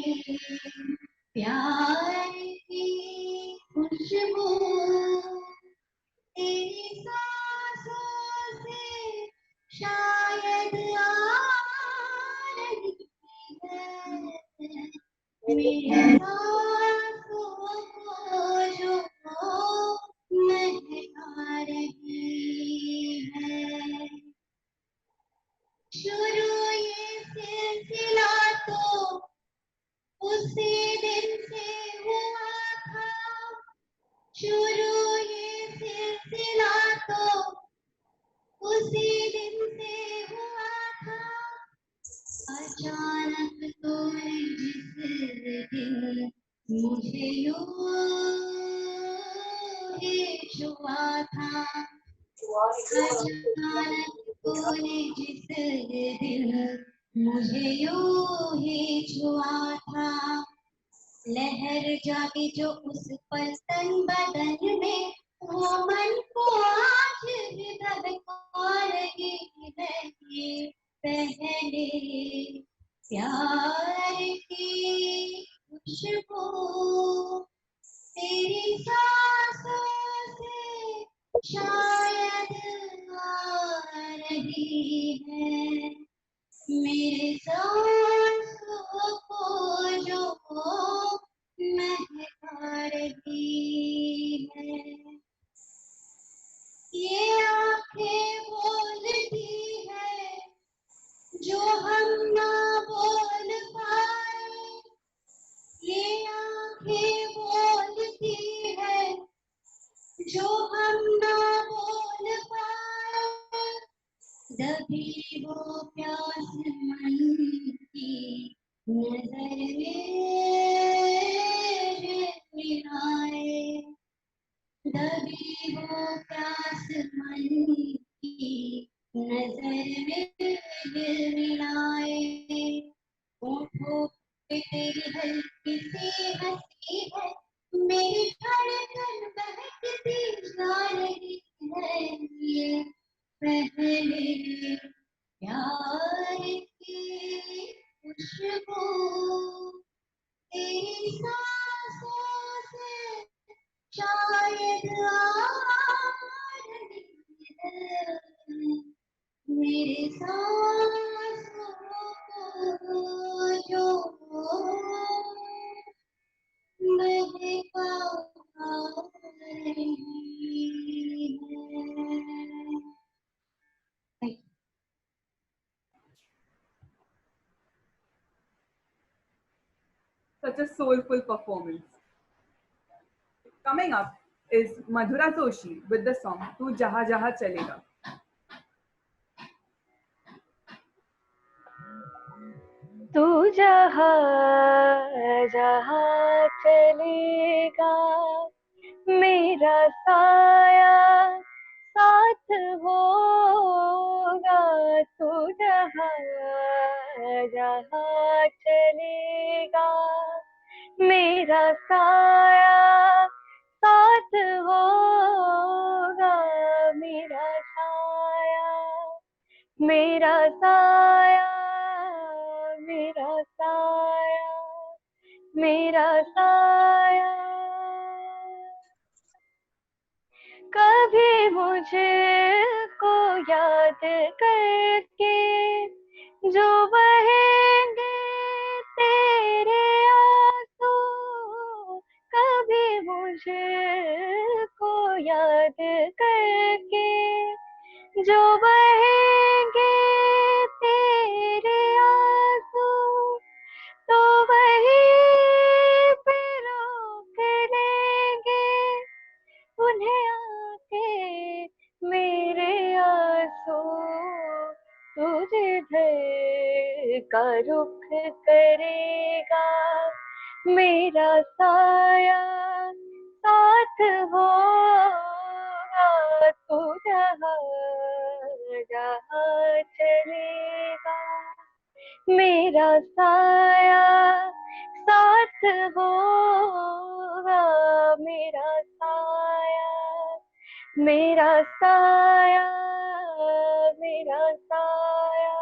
प्यार की खुशबू तेरी सांसों से शायद आ रही है, मेरी सांसों को जो शुरू ये सिलसिला तो उसी दिन से हुआ था। अचानक तूने जिस दिन मुझे यूं ही छुआ था, अचानक तूने जिस दिन मुझे यूं ही छुआ था, लहर जागी जो उस पल तन बदन में, वो मन को आज भी धड़का रही है ये पहले प्यार की खुशबू तेरी सांसों से शायद आ रही है, मेरे सांसों को जो महका रही है। ये आंखें बोलती है जो हम ना बोल पाए, ये आंखें बोलती है जो हम ना बोल पाए, दबी वो प्यास मन की नजर में मिलाए, दबी वो प्यास मन की नजर में मिलाए, होठों पे तेरी हल्की सी हंसी है, मेरी धड़कन बहकती जा रही है, ये पहले प्यार की खुशबू तेरी सांसों से शायद आ रही है, मेरे सांसों को जो महका रही है। Such a soulful performance. Coming up is Madhura Joshi with the song Tu Jaha Jaha Chalega. तू जहाँ जहाँ चलेगा मेरा साया साथ होगा, तू जहाँ जहाँ चलेगा मेरा साया साथ होगा, मेरा साया मेरा साया मेरा साया मेरा साया। कभी मुझको याद करके जो बहेंगे तेरे आंसू, कभी मुझको याद करके जो बहेंगे तेरे आंसू, तो वहीं पे रोक लेंगे उन्हें आके मेरे आंसू, तू जिधर का रुख करेगा मेरा साया साथ होगा, तू जहाँ जहाँ चलेगा मेरा साया साथ होगा, मेरा साया मेरा साया मेरा साया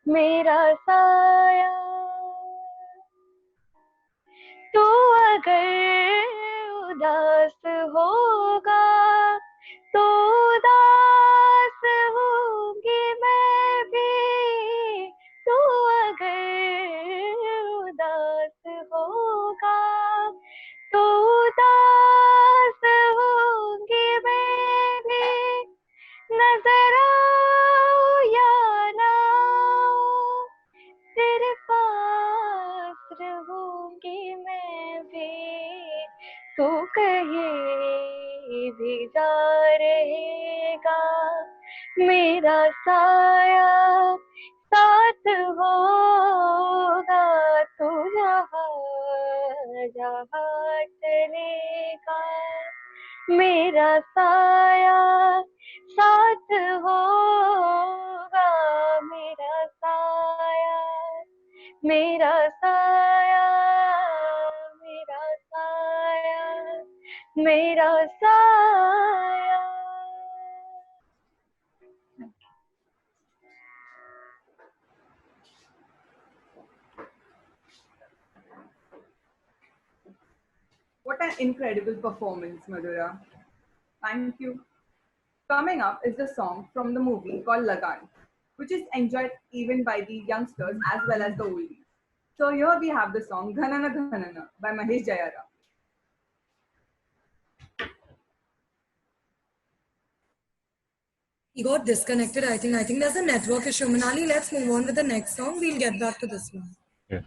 मेरा साया। तू अगर उदास होगा तो उदास होंगी मैं भी, तू अगर उदास होगा तो उदास होंगी मैं भी, नजर आओ या ना आओ तेरे पास रहूंगी मैं भी, तू कहीं भी जा रहेगा, मेरा साया साथ होगा, तू जहाँ जहाँ चलेगा, मेरा साया साथ होगा, मेरा साया, मेरा साया, मेरा साया, मेरा साया। What an incredible performance, Madhura. Thank you. Coming up is the song from the movie called Lagan, which is enjoyed even by the youngsters as well as the oldies. So here we have the song Dhanana Dhanana by Mahesh Jayara. He got disconnected, I think. I think there's a network issue. Manali, let's move on with the next song. We'll get back to this one. Yeah.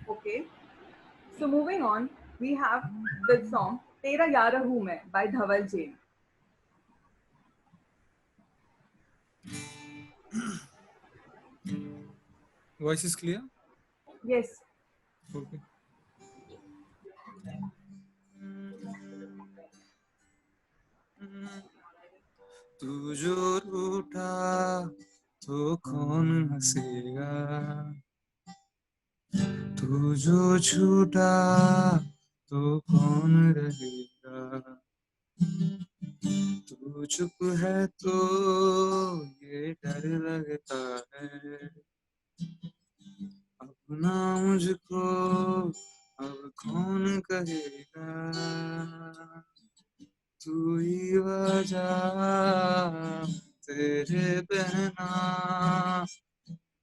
Okay. So moving on, we have the song Tera Yara Hu Main by Dhaval Jain. Voice is clear? Yes. Okay. तू जो रूठा तो कौन हंसेगा, तू जो छूटा तो कौन रहेगा, तू चुप है तो ये डर लगता है, अपना मुझको अब कौन कहेगा, तू ही वजह तेरे बहना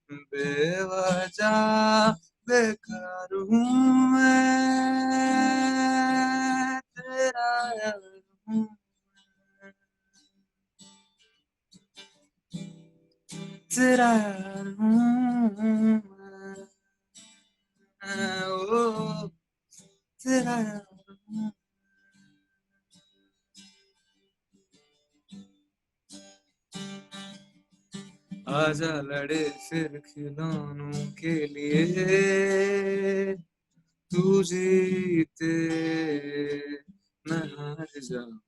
बेवजह बेकार हूँ मैं, तेरा यार हूँ, तेरा यार हूँ मैं, ओ तेरा यार हूँ। आजा लड़े फिर खिलौनों के लिए, तू जीते मैं हार जाऊं,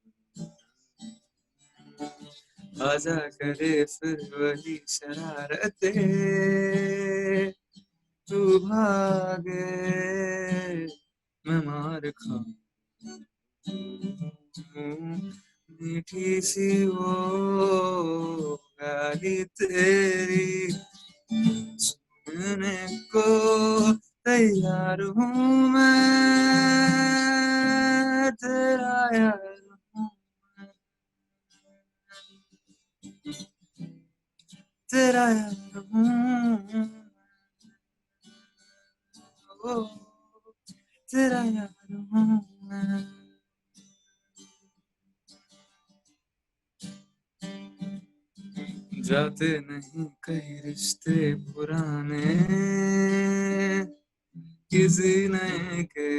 आजा करे फिर वही शरारते, तू भागे मैं मार खाऊं, मीठी सी वो गाली तेरी सुनने को तैयार हूँ मैं, तेरा यार हूँ मैं, तेरा यार हूँ मैं, ओ तेरा यार हूँ मैं। जाते नहीं कई रिश्ते पुराने, किसी नए के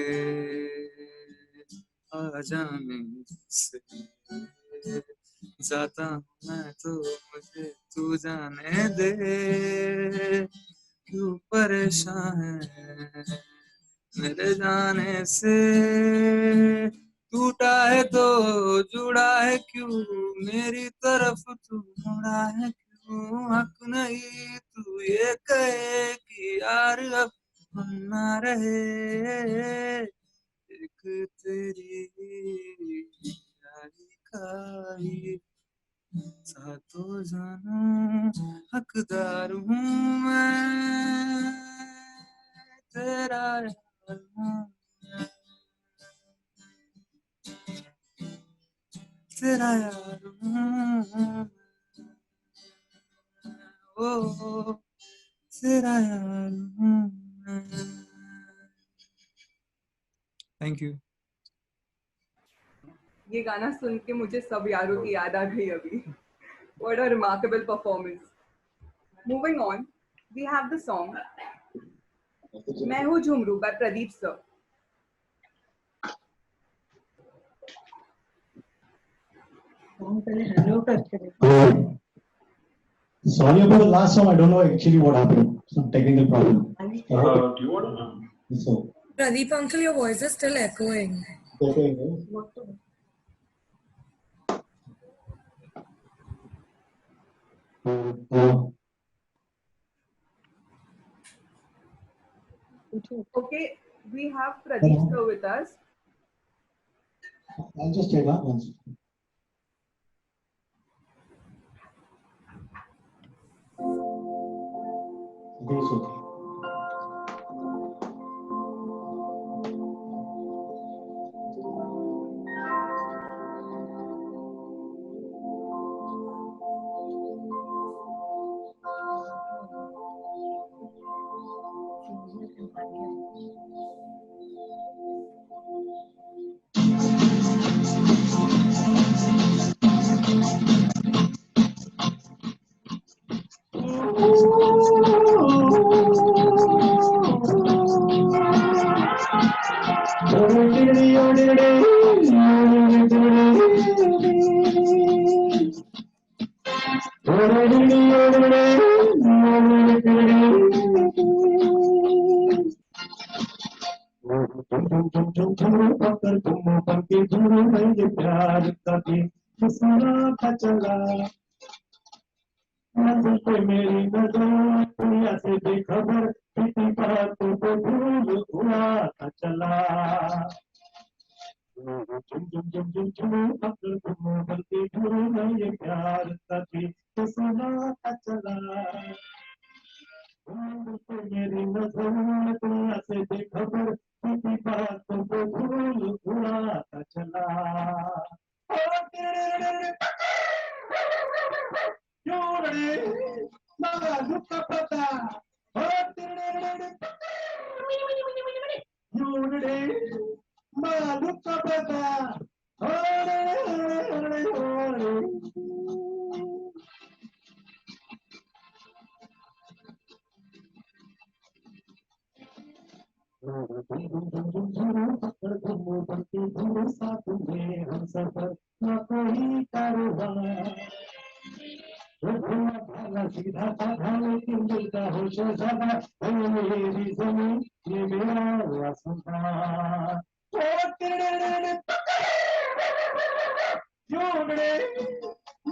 आ जाने से, जाता हूँ मैं तो मुझे तू जाने दे, क्यों परेशान है मेरे जाने से, टूटा है तो जुड़ा है क्यों, मेरी तरफ तू मुड़ा है क्यों, हक नहीं तू ये कहे कि यार अब हम ना रहे, एक तेरी यारी का ही सातों जानूं हकदार हूँ मैं, तेरा यार हूँ मैं, तेरा यार हूँ मैं, ओ तेरा यार हूँ मैं। Thank you. ये गाना सुन के मुझे सब यारों की याद आ गई अभी. What a remarkable performance. Moving on, we have the song मैं हूँ Jhumru by Pradeep sir. Sorry about the last song. I don't know actually what happened. Some technical problem. Do you want to? So, Pradeep uncle, your voice is still echoing. Okay, we have Pradeep sir with us. I'll just take that one. I think it's okay. प्यार कभी सुनाता चला नजर पे मेरी नजर दुनिया से बेखबर किसी बातों को भूल हुआ चला झुम झुम झुम झुम झुम पकड़ घूमो बल्कि घूमो ये प्यार कभी सुनाता चला नजर पे मेरी नजर दुनिया से बेखबर किसी बातों को भूल हुआ चला साथ में हम सफर न कोई कारोबार भाला सीधा साधा लेकिन मिलता हो शहजादा मेरी जमीन ये मेरा आसमान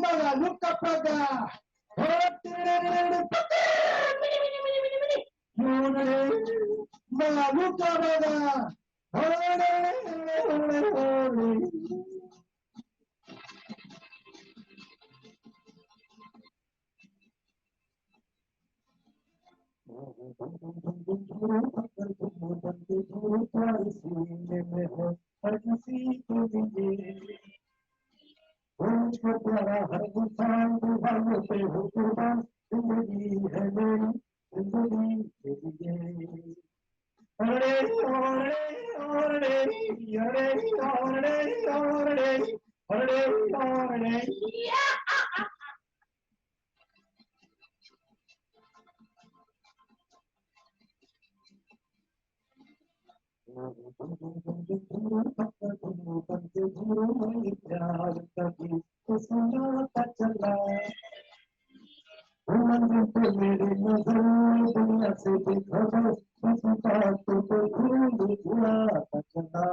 मगा लुका पगा मगा लुका पगा हर किसी को मिले मुझको प्यारा हर इंसान दीवानों पे हो कुर्बान जिंदगी है मेरी जिंदगी के लिए अरे अरे अरे अरे अरे अरे अरे प्यार कभी सुनाता चला मेरी नजर दुनिया से बेखबर किसी बातों को भूल हुआ चला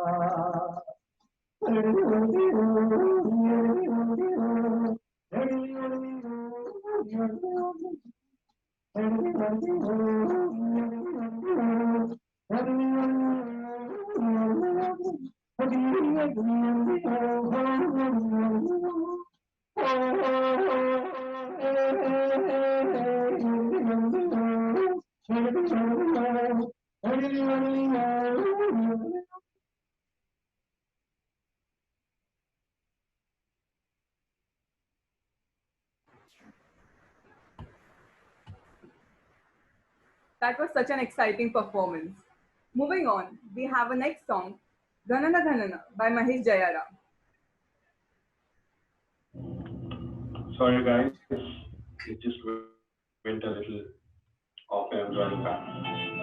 That was such an exciting performance. Moving on, we have a next song, Ghanana Ghanana by Mahesh Jayara. Sorry guys, it just went a little off and I'm joining back.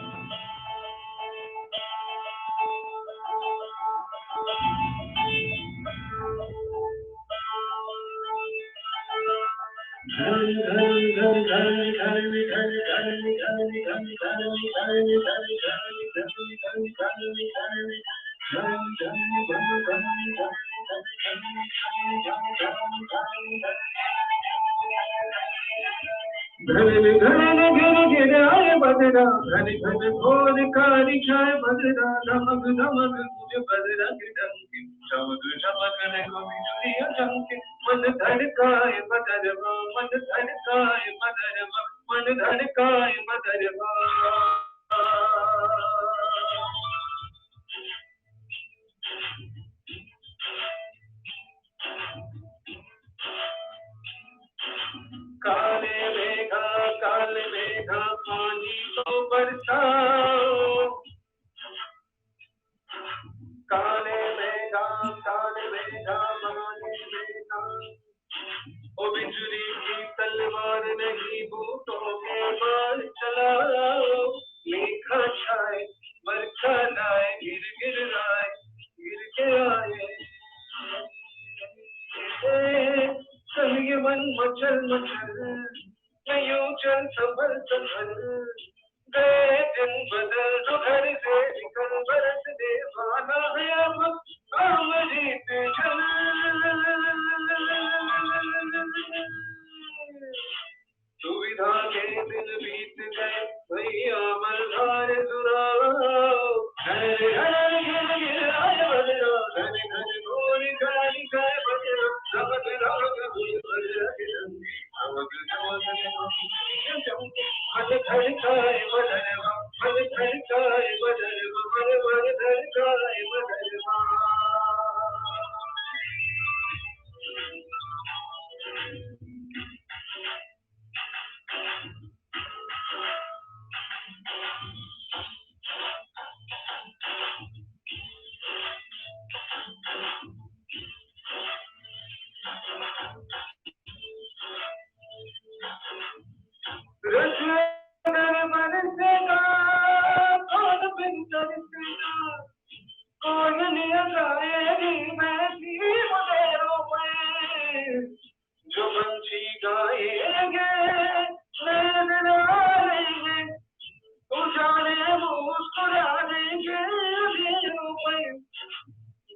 घन घन गिर गिराए बदरा घन घन घोर कारी छाए बदरा धमक धमक तुझ बदरा के डंके चमक चमक देखो बिजुलियां चमके मन धड़काए बदरवा मन धड़काए बदरवा मन धड़काए बदरवा काले मेघा पानी तो बरसाओ काले मेघा पानी मेघा ओ बिजली की तलवार नहीं बूटों के बाल चलाओ मेघा छाए बरखा लाए गिर गिर आए गिर के आए ये मन मचल मचल मैं यूं चल संभल संभल गए दिन बदल जो घर से निकल बरस दे वाला है अब अमृत जल सुविधा के दिन बीत गए भैया मल्हार सुनाओ हरे हरे गिर गिर आए बदलो घने घने घोरी गाली गाए बदलो धमक धमक बदलो धमक धमक मन धड़काए बदलवा मन धड़काए बदलवा मन मन धड़काए बदलवा जो पंछी गाएंगे उजाले मुस्कुरा देंगे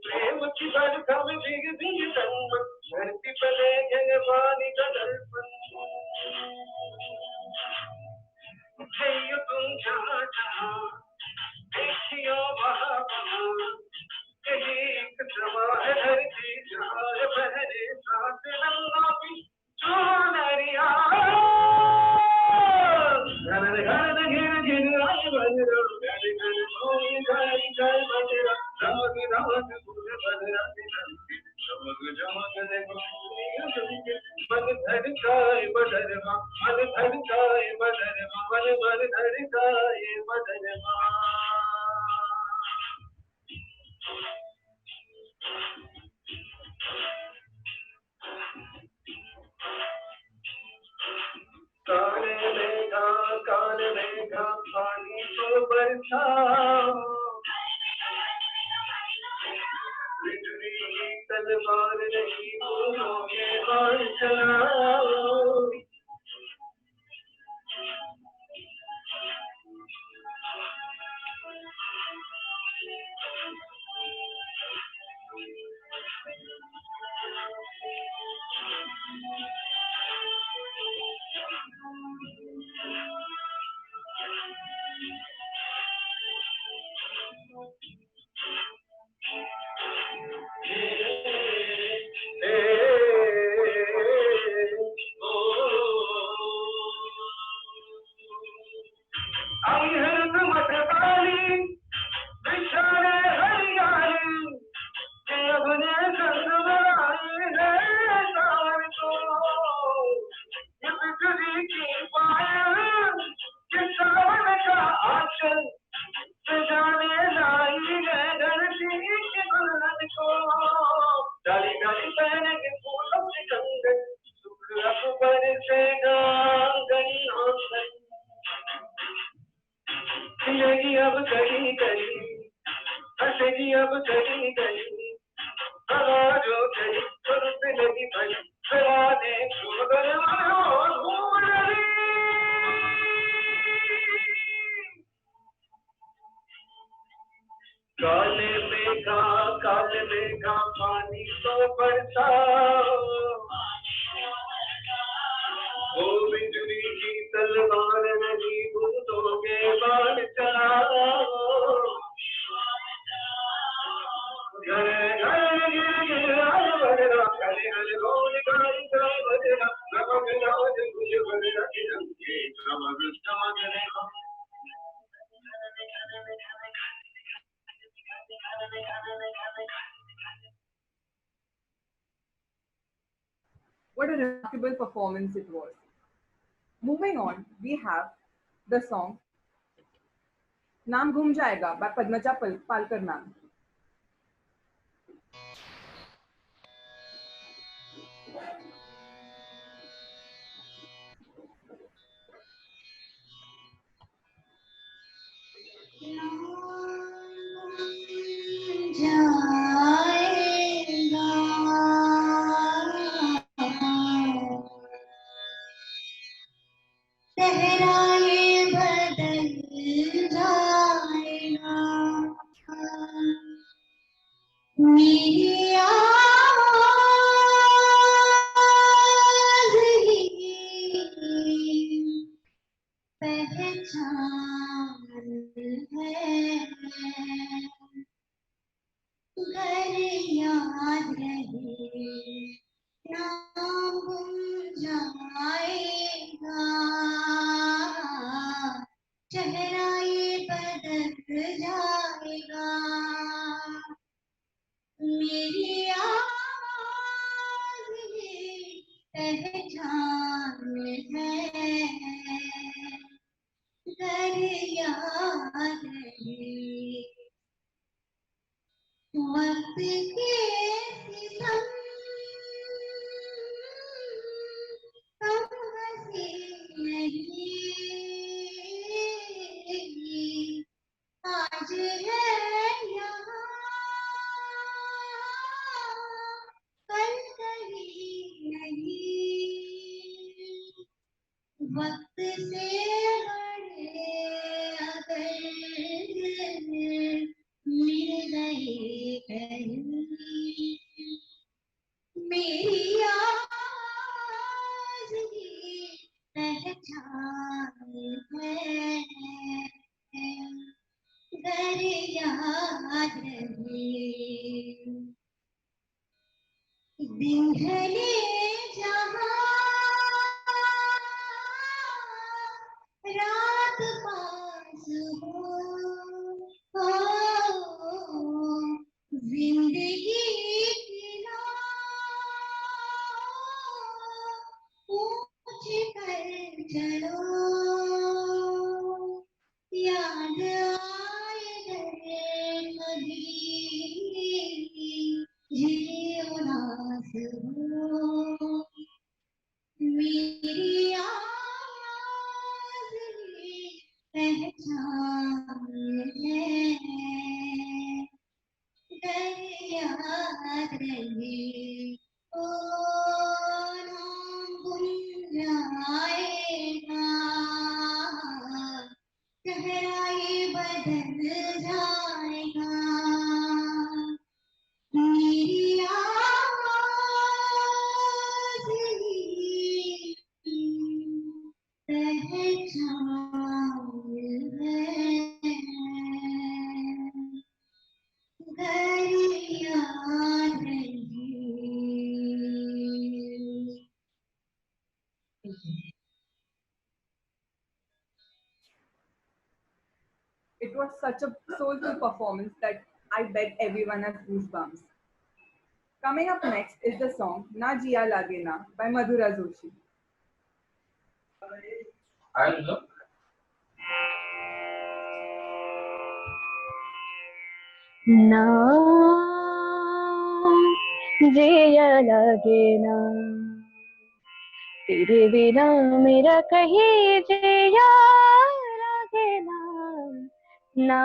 प्रेम की बरखा में भीग भीग तन धरती पर लेंगे पानी का दर्पण उठियो तुम जहाँ जहाँ देखियो वहाँ वहाँ कहीं एक समा है धरती जहाँ बहरे साथ रंगा भी चुनरिया घन घन गिर गिर आए बदरो घन घन कोई गाई गाए बदरो धमक धमक तुझ बदरा के डंके चमक चमक देखो बिजुलियां चमके मन धड़काए बदरवा मन धड़काए बदरवा मन मन धड़काए बदरवा काले मेघा पानी तो बरसाओ बिजली की तलवार नहीं फूलों के बाल चलाओ पानी तो बरसाओ, वो बिजली की तलवार नहीं भूतों के बाण चलाओ। घर घर गिर गिर आए बजना, घर घर रोज गाई गाई बजना, नमक नाच कुछ बजना के रंगे चमक चमक रे। What a remarkable performance it was. Moving on, we have the song Naam Ghum Jayega by Padmaja Palkar Ma'am. सहराए बदल जाएगा, मेरी आवाज़ ही पहचान है। घर याद रहे, नाम गुम जाएगा, चेहरा ये बदल जाएगा, मेरी आवाज़ ये पहचान है। घर याद रहे, वक्त के सितम कम हंसी नहीं, आज है यहाँ कल कहीं नहीं। वक्त से बड़े अगर मिल गए कहीं, मेरी आवाज़ की पहचान है। घर याद रहे, दिन ढले जहाँ रात पास हो, जिंदगी की नाव ऊंच कर चलो, याद आए गए कभी ये उदास हो, मेरी आवाज़ ही पहचान है। घर याद रहे, ओ नाम गुम जाएगा, चेहरा ये बदल जाएगा, मेरी आवाज़ ही पहचान है। घर याद रहे। It was such a soulful performance that I bet everyone has goosebumps. Coming up next is the song Na Jiya Lage Na by Madhura Joshi. ना जिया लगे ना, तेरे बिना मेरा कहीं जिया लगे ना, ना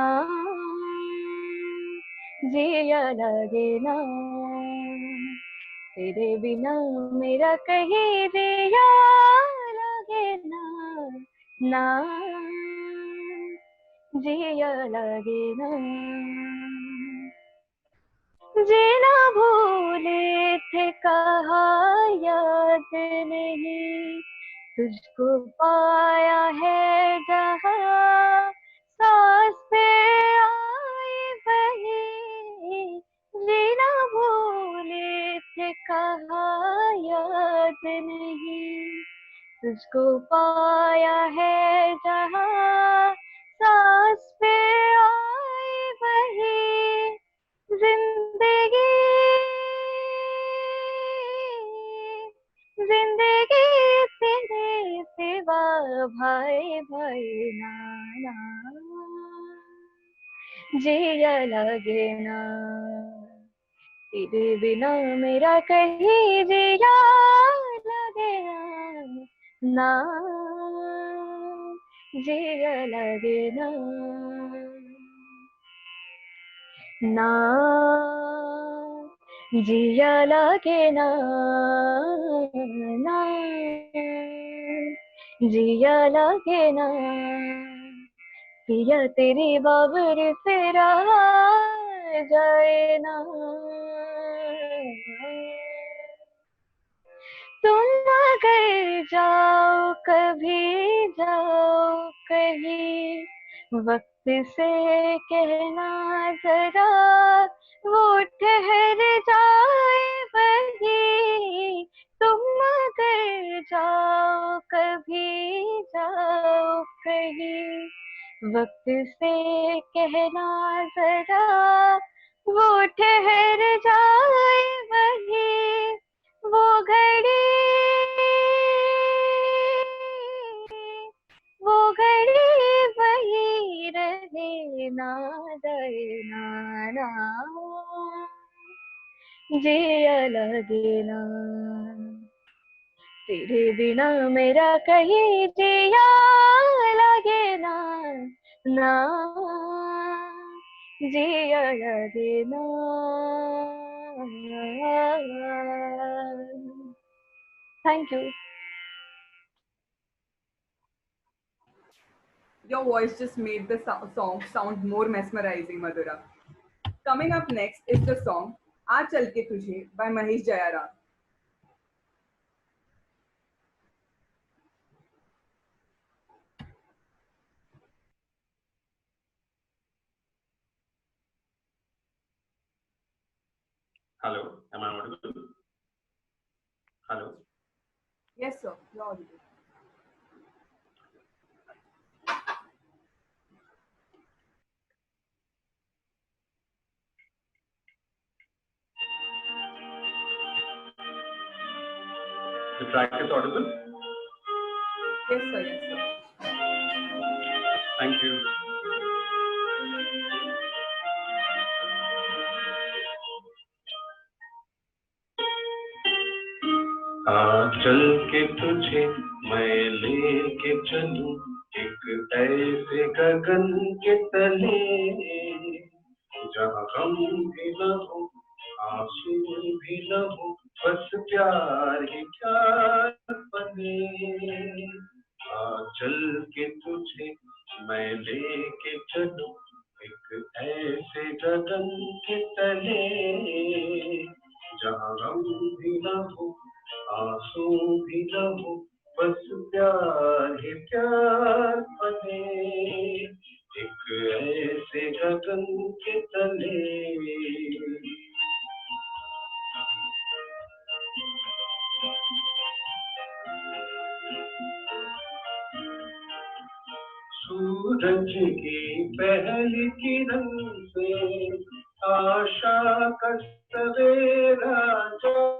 जिया लगे ना, तेरे बिना मेरा कहीं जिया लगे ना, ना जिया लगे ना। जीना भूले थे कहा याद नहीं, तुझको पाया है जहाँ सांस पे आई वही, जीना भूले थे कहा याद नहीं, तुझको पाया है जहाँ सांस पे आई वही, जिंदगी जिंदगी तेरे सिवा भाई भाई नाना, जिया लगे ना, तेरे बिना मेरा कहीं जिया लगे ना, जिया लगे ना, ना जिया लगे ना, ना जिया लगे ना, पिया तेरी बाबर फिरा जाए ना, तुम अगर जाओ कभी जाओ कहीं, वक्त से कहना जरा वो ठहर जाए वही, तुम अगर जाओ कभी जाओ कहीं, वक्त से कहना जरा वो ठहर जाए वही, वो घड़ी वो घड़ी वही रहे ना, रहे ना, ना जिया लगे ना, तेरे बिना मेरा कहीं जिया लगे ना, ना जिया लगे ना। Thank you. Your voice just made the song sound more mesmerizing, Madhura. Coming up next is the song "Aa Chal Ke Tujhe" by Mahesh Jayaram. Hello, am I audible? Hello. Yes, sir. You're audible. The track is audible? Yes, sir. Yes, sir. Thank you. चल के तुझे मैं लेके चलूं एक ऐसे गगन के तले, जहाँ गम भी न हो आंसू भी न हो, बस प्यार ही प्यार बने। चल के तुझे मैं लेके चलूं एक ऐसे गगन के तले, जहाँ गम भी न हो आंसू भी न हो, बस प्यार ही प्यार बने, एक ऐसे गगन के तले। सूरज की पहली किरण से आशा का सवेरा जो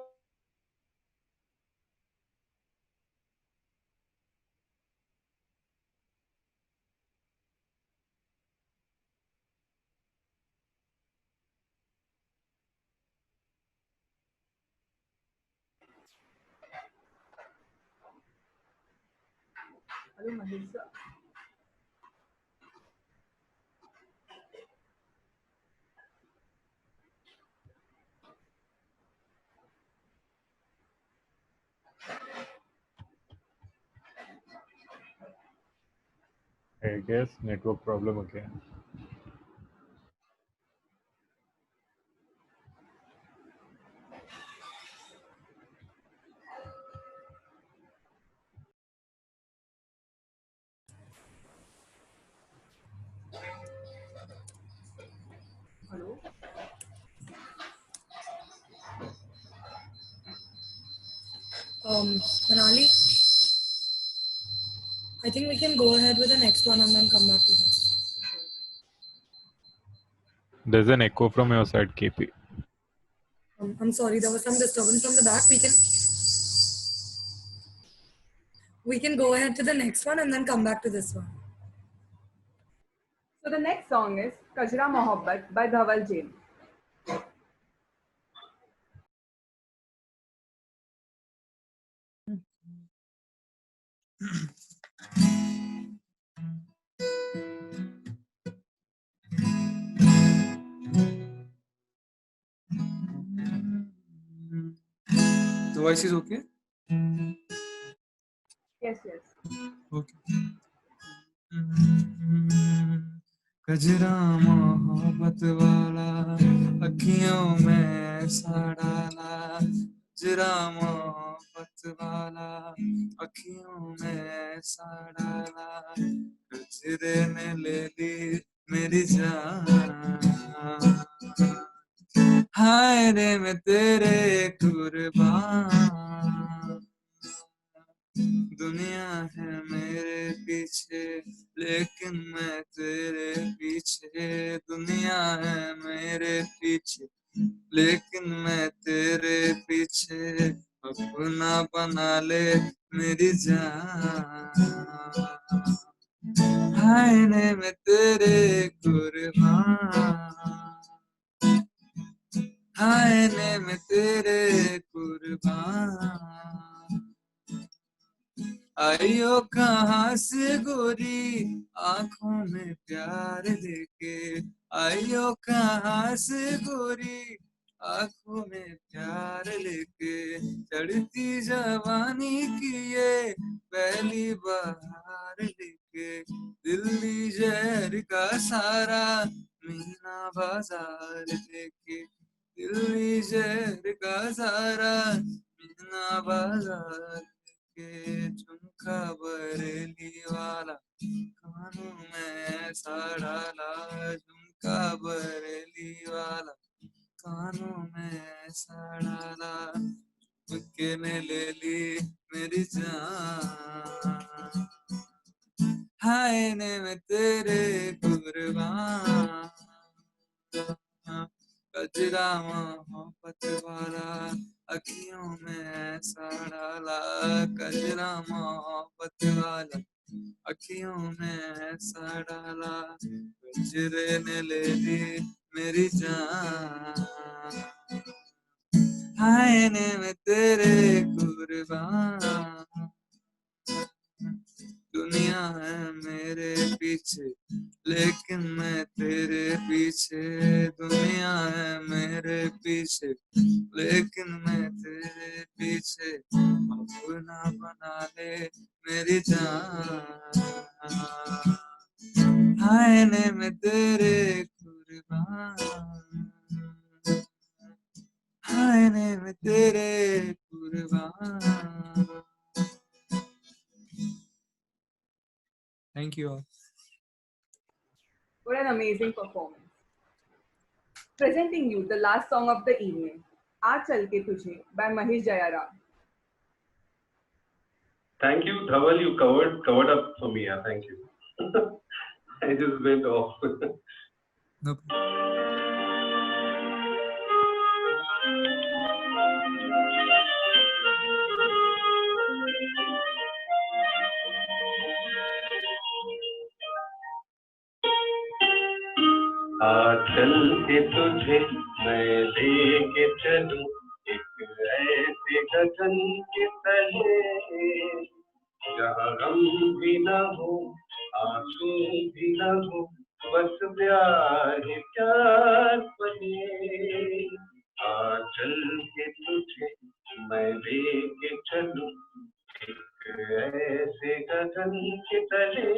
Hello, Mahesh sir. I guess network problem again. Manali, I think we can go ahead with the next one and then come back to this. There's an echo from your side, KP. I'm sorry, there was some disturbance from the back. We can go ahead to the next one and then come back to this one. So the next song is Kajra Mohabbat by Dhaval Jain. The voice is okay? Yes, yes. Okay. कजरा मोहब्बत वाला अखियों में ऐसा डाला कजरा मोहब्बत वाला अखियों में ऐसा डाला कजरे ने ले ली मेरी जान हाय रे मैं तेरे कुर्बान दुनिया है मेरे पीछे लेकिन मैं तेरे पीछे दुनिया है मेरे पीछे लेकिन मैं तेरे पीछे अपना बना ले मेरी जान हाय ने मैं तेरे कुर्बान हाय ने मैं तेरे कुर्बान आइयो कहाँ से गोरी आंखों में प्यार लेके आइयो कहाँ से गोरी आंखों में प्यार लेके चढ़ती जवानी की ये पहली बहार लेके दिल्ली शहर का सारा मीना बाजार लेके दिल्ली शहर का सारा मीना बाजार के झुमका बरेली वाला कानों में ऐसा डाला झुमका बरेली वाला कानों में ऐसा डाला झुमके ने ले ली मेरी जान हाय ने मैं तेरे कुर्बान कजरा मोहब्बत वाला अखियों में ऐसा डाला कजरा मोहब्बत वाला अखियों में ऐसा डाला कजरे ने ले ली मेरी जान हाय ने मैं तेरे कुर्बान दुनिया है मेरे पीछे लेकिन मैं तेरे पीछे दुनिया है मेरे पीछे लेकिन मैं तेरे पीछे अपना बना ले मेरी जान हाय ने मैं तेरे कुर्बान हाय ने मैं तेरे कुर्बान Thank you all. What an amazing performance. Presenting you the last song of the evening, Aaj Chal Ke Tujhe by Mahesh Jayaram. Thank you, Dhaval. You covered up for me. Yeah, thank you. I just went off. No problem. चल के तुझे मैं लेके चलूं एक ऐसे गगन के तले जहाँ गम भी न हो आंसू भी न हो बस प्यार ही प्यार बने चल के तुझे मैं लेके चलूं एक ऐसे गगन के तले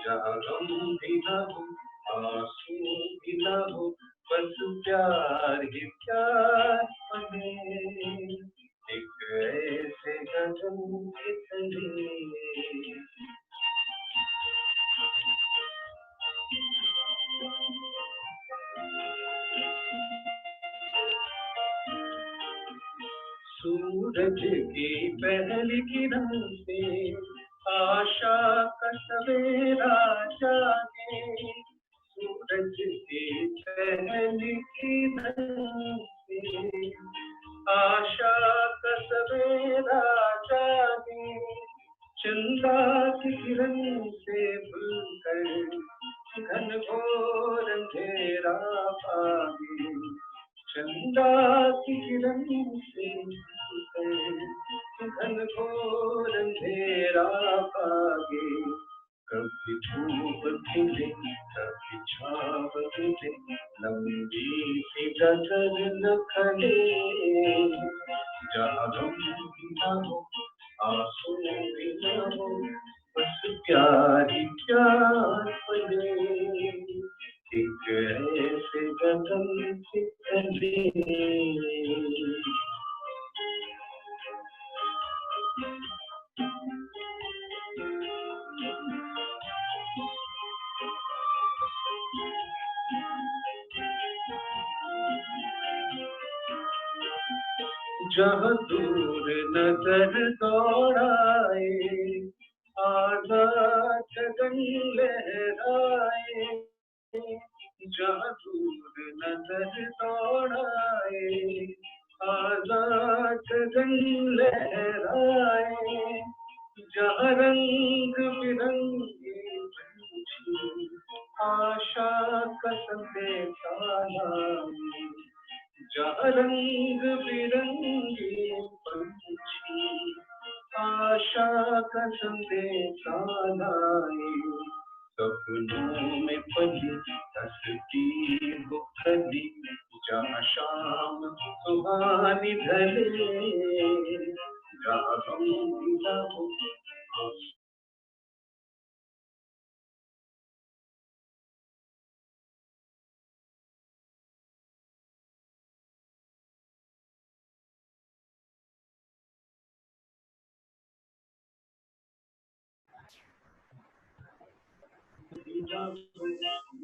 जहाँ गम भी न हो आंसू भी न हो बस प्यार ही प्यार बने एक ऐसे गगन के तले सूरज की पहली किरण से आशा का सवेरा जागे, सूरज की पहली किरण से आशा का सवेरा जागे, चंदा की किरण से भूलकर घनघोर अंधेरा भागे, चंदा की किरण से भूलकर घनघोर अंधेरा भागे, कभी धूप खिले कभी छाव मिले, लंबी सी गजर न खले, जहाँ गम न हो आंसू भी न हो, बस प्यार ही प्यार पले, एक ऐसे गगन के तले। जहाँ दूर नजर दौड़ाए, आजाद गगन लहराए, जहाँ दूर नजर दौड़ाए, आजाद गगन लहराए, जहाँ रंग बिरंगे पंछी आशा का संदेशा लाए, जहाँ रंग बिरंगे पंछी आशा का संदेशा लाए, सपनों में पली हंसती वो कली, जहाँ शाम सुहानी ढले, जहाँ गम न हो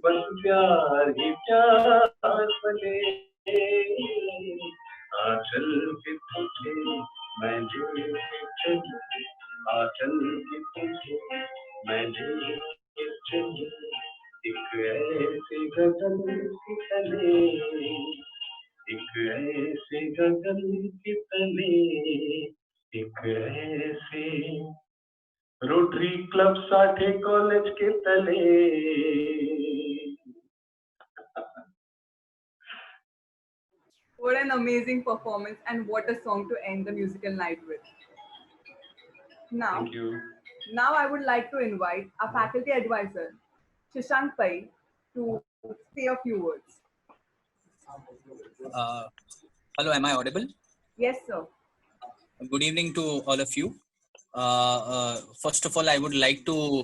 बस प्यार ही प्यार पले, आंचल के तुझे मैं लेके चलूं, आंचल के तुझे मैं लेके चलूं, एक ऐसे गगन के तले, एक ऐसे गगन के तले, एक ऐसे रोटरी क्लब साठे कॉलेज के तले। What an amazing performance, and what a song to end the musical night with. Thank you. Now I would like to invite our faculty advisor, Shashank Pai, to say a few words. Hello, am I audible? Yes, sir. Good evening to all of you. First of all, I would like to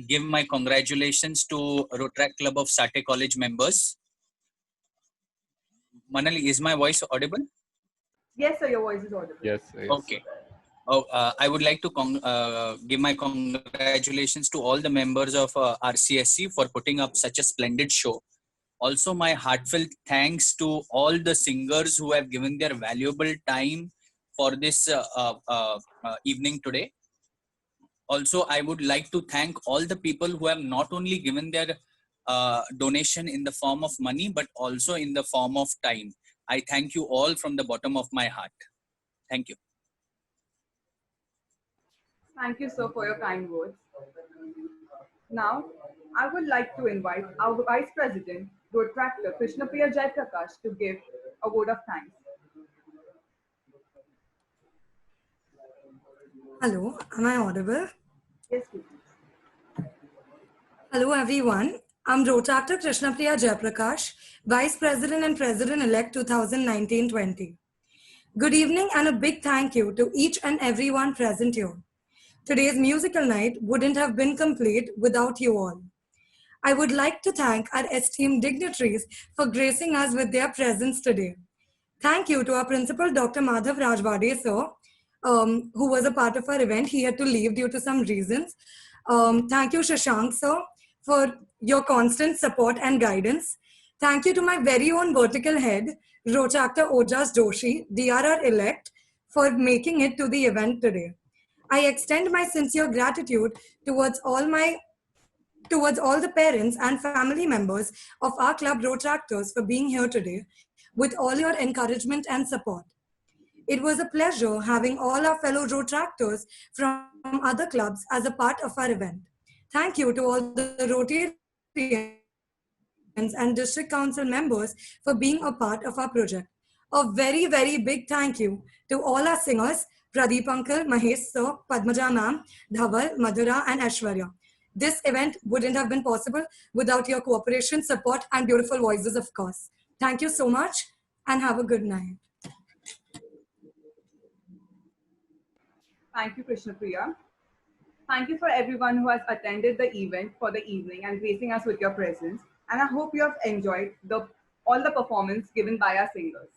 give my congratulations to Rotaract Club of Sate College members. Manali, is my voice audible? Yes, sir, your voice is audible. Yes. Yes. Okay. I would like to give my congratulations to all the members of RCSC for putting up such a splendid show. Also, my heartfelt thanks to all the singers who have given their valuable time for this evening today. Also, I would like to thank all the people who have not only given their donation in the form of money, but also in the form of time. I thank you all from the bottom of my heart. Thank you. Thank you, sir, for your kind words. Now, I would like to invite our Vice President, Rotaractor Krishnapriya Jaiprakash, to give a word of thanks. Hello, am I audible? Yes, please. Hello, everyone. I'm Rotaractor Krishnapriya Jaiprakash, Vice President and President-elect 2019-20. Good evening and a big thank you to each and everyone present here. Today's musical night wouldn't have been complete without you all. I would like to thank our esteemed dignitaries for gracing us with their presence today. Thank you to our principal, Dr. Madhav Rajwade, sir, who was a part of our event. He had to leave due to some reasons. Thank you, Shashank, sir, for your constant support and guidance. Thank you to my very own vertical head, Rotaractor Ojas Joshi, DRR elect, for making it to the event today. I extend my sincere gratitude towards all the parents and family members of our club Rotractors for being here today with all your encouragement and support. It was a pleasure having all our fellow Rotractors from other clubs as a part of our event. Thank you to all the Rotarians and district council members for being a part of our project. A very, very big thank you to all our singers, Pradeep Uncle, Mahesh Sir, Padmaja Ma'am, Dhaval, Madhura and Ashwarya. This event wouldn't have been possible without your cooperation, support and beautiful voices, of course. Thank you so much and have a good night. Thank you, Krishna Priya. Thank you for everyone who has attended the event for the evening and gracing us with your presence. And I hope you have enjoyed all the performance given by our singers.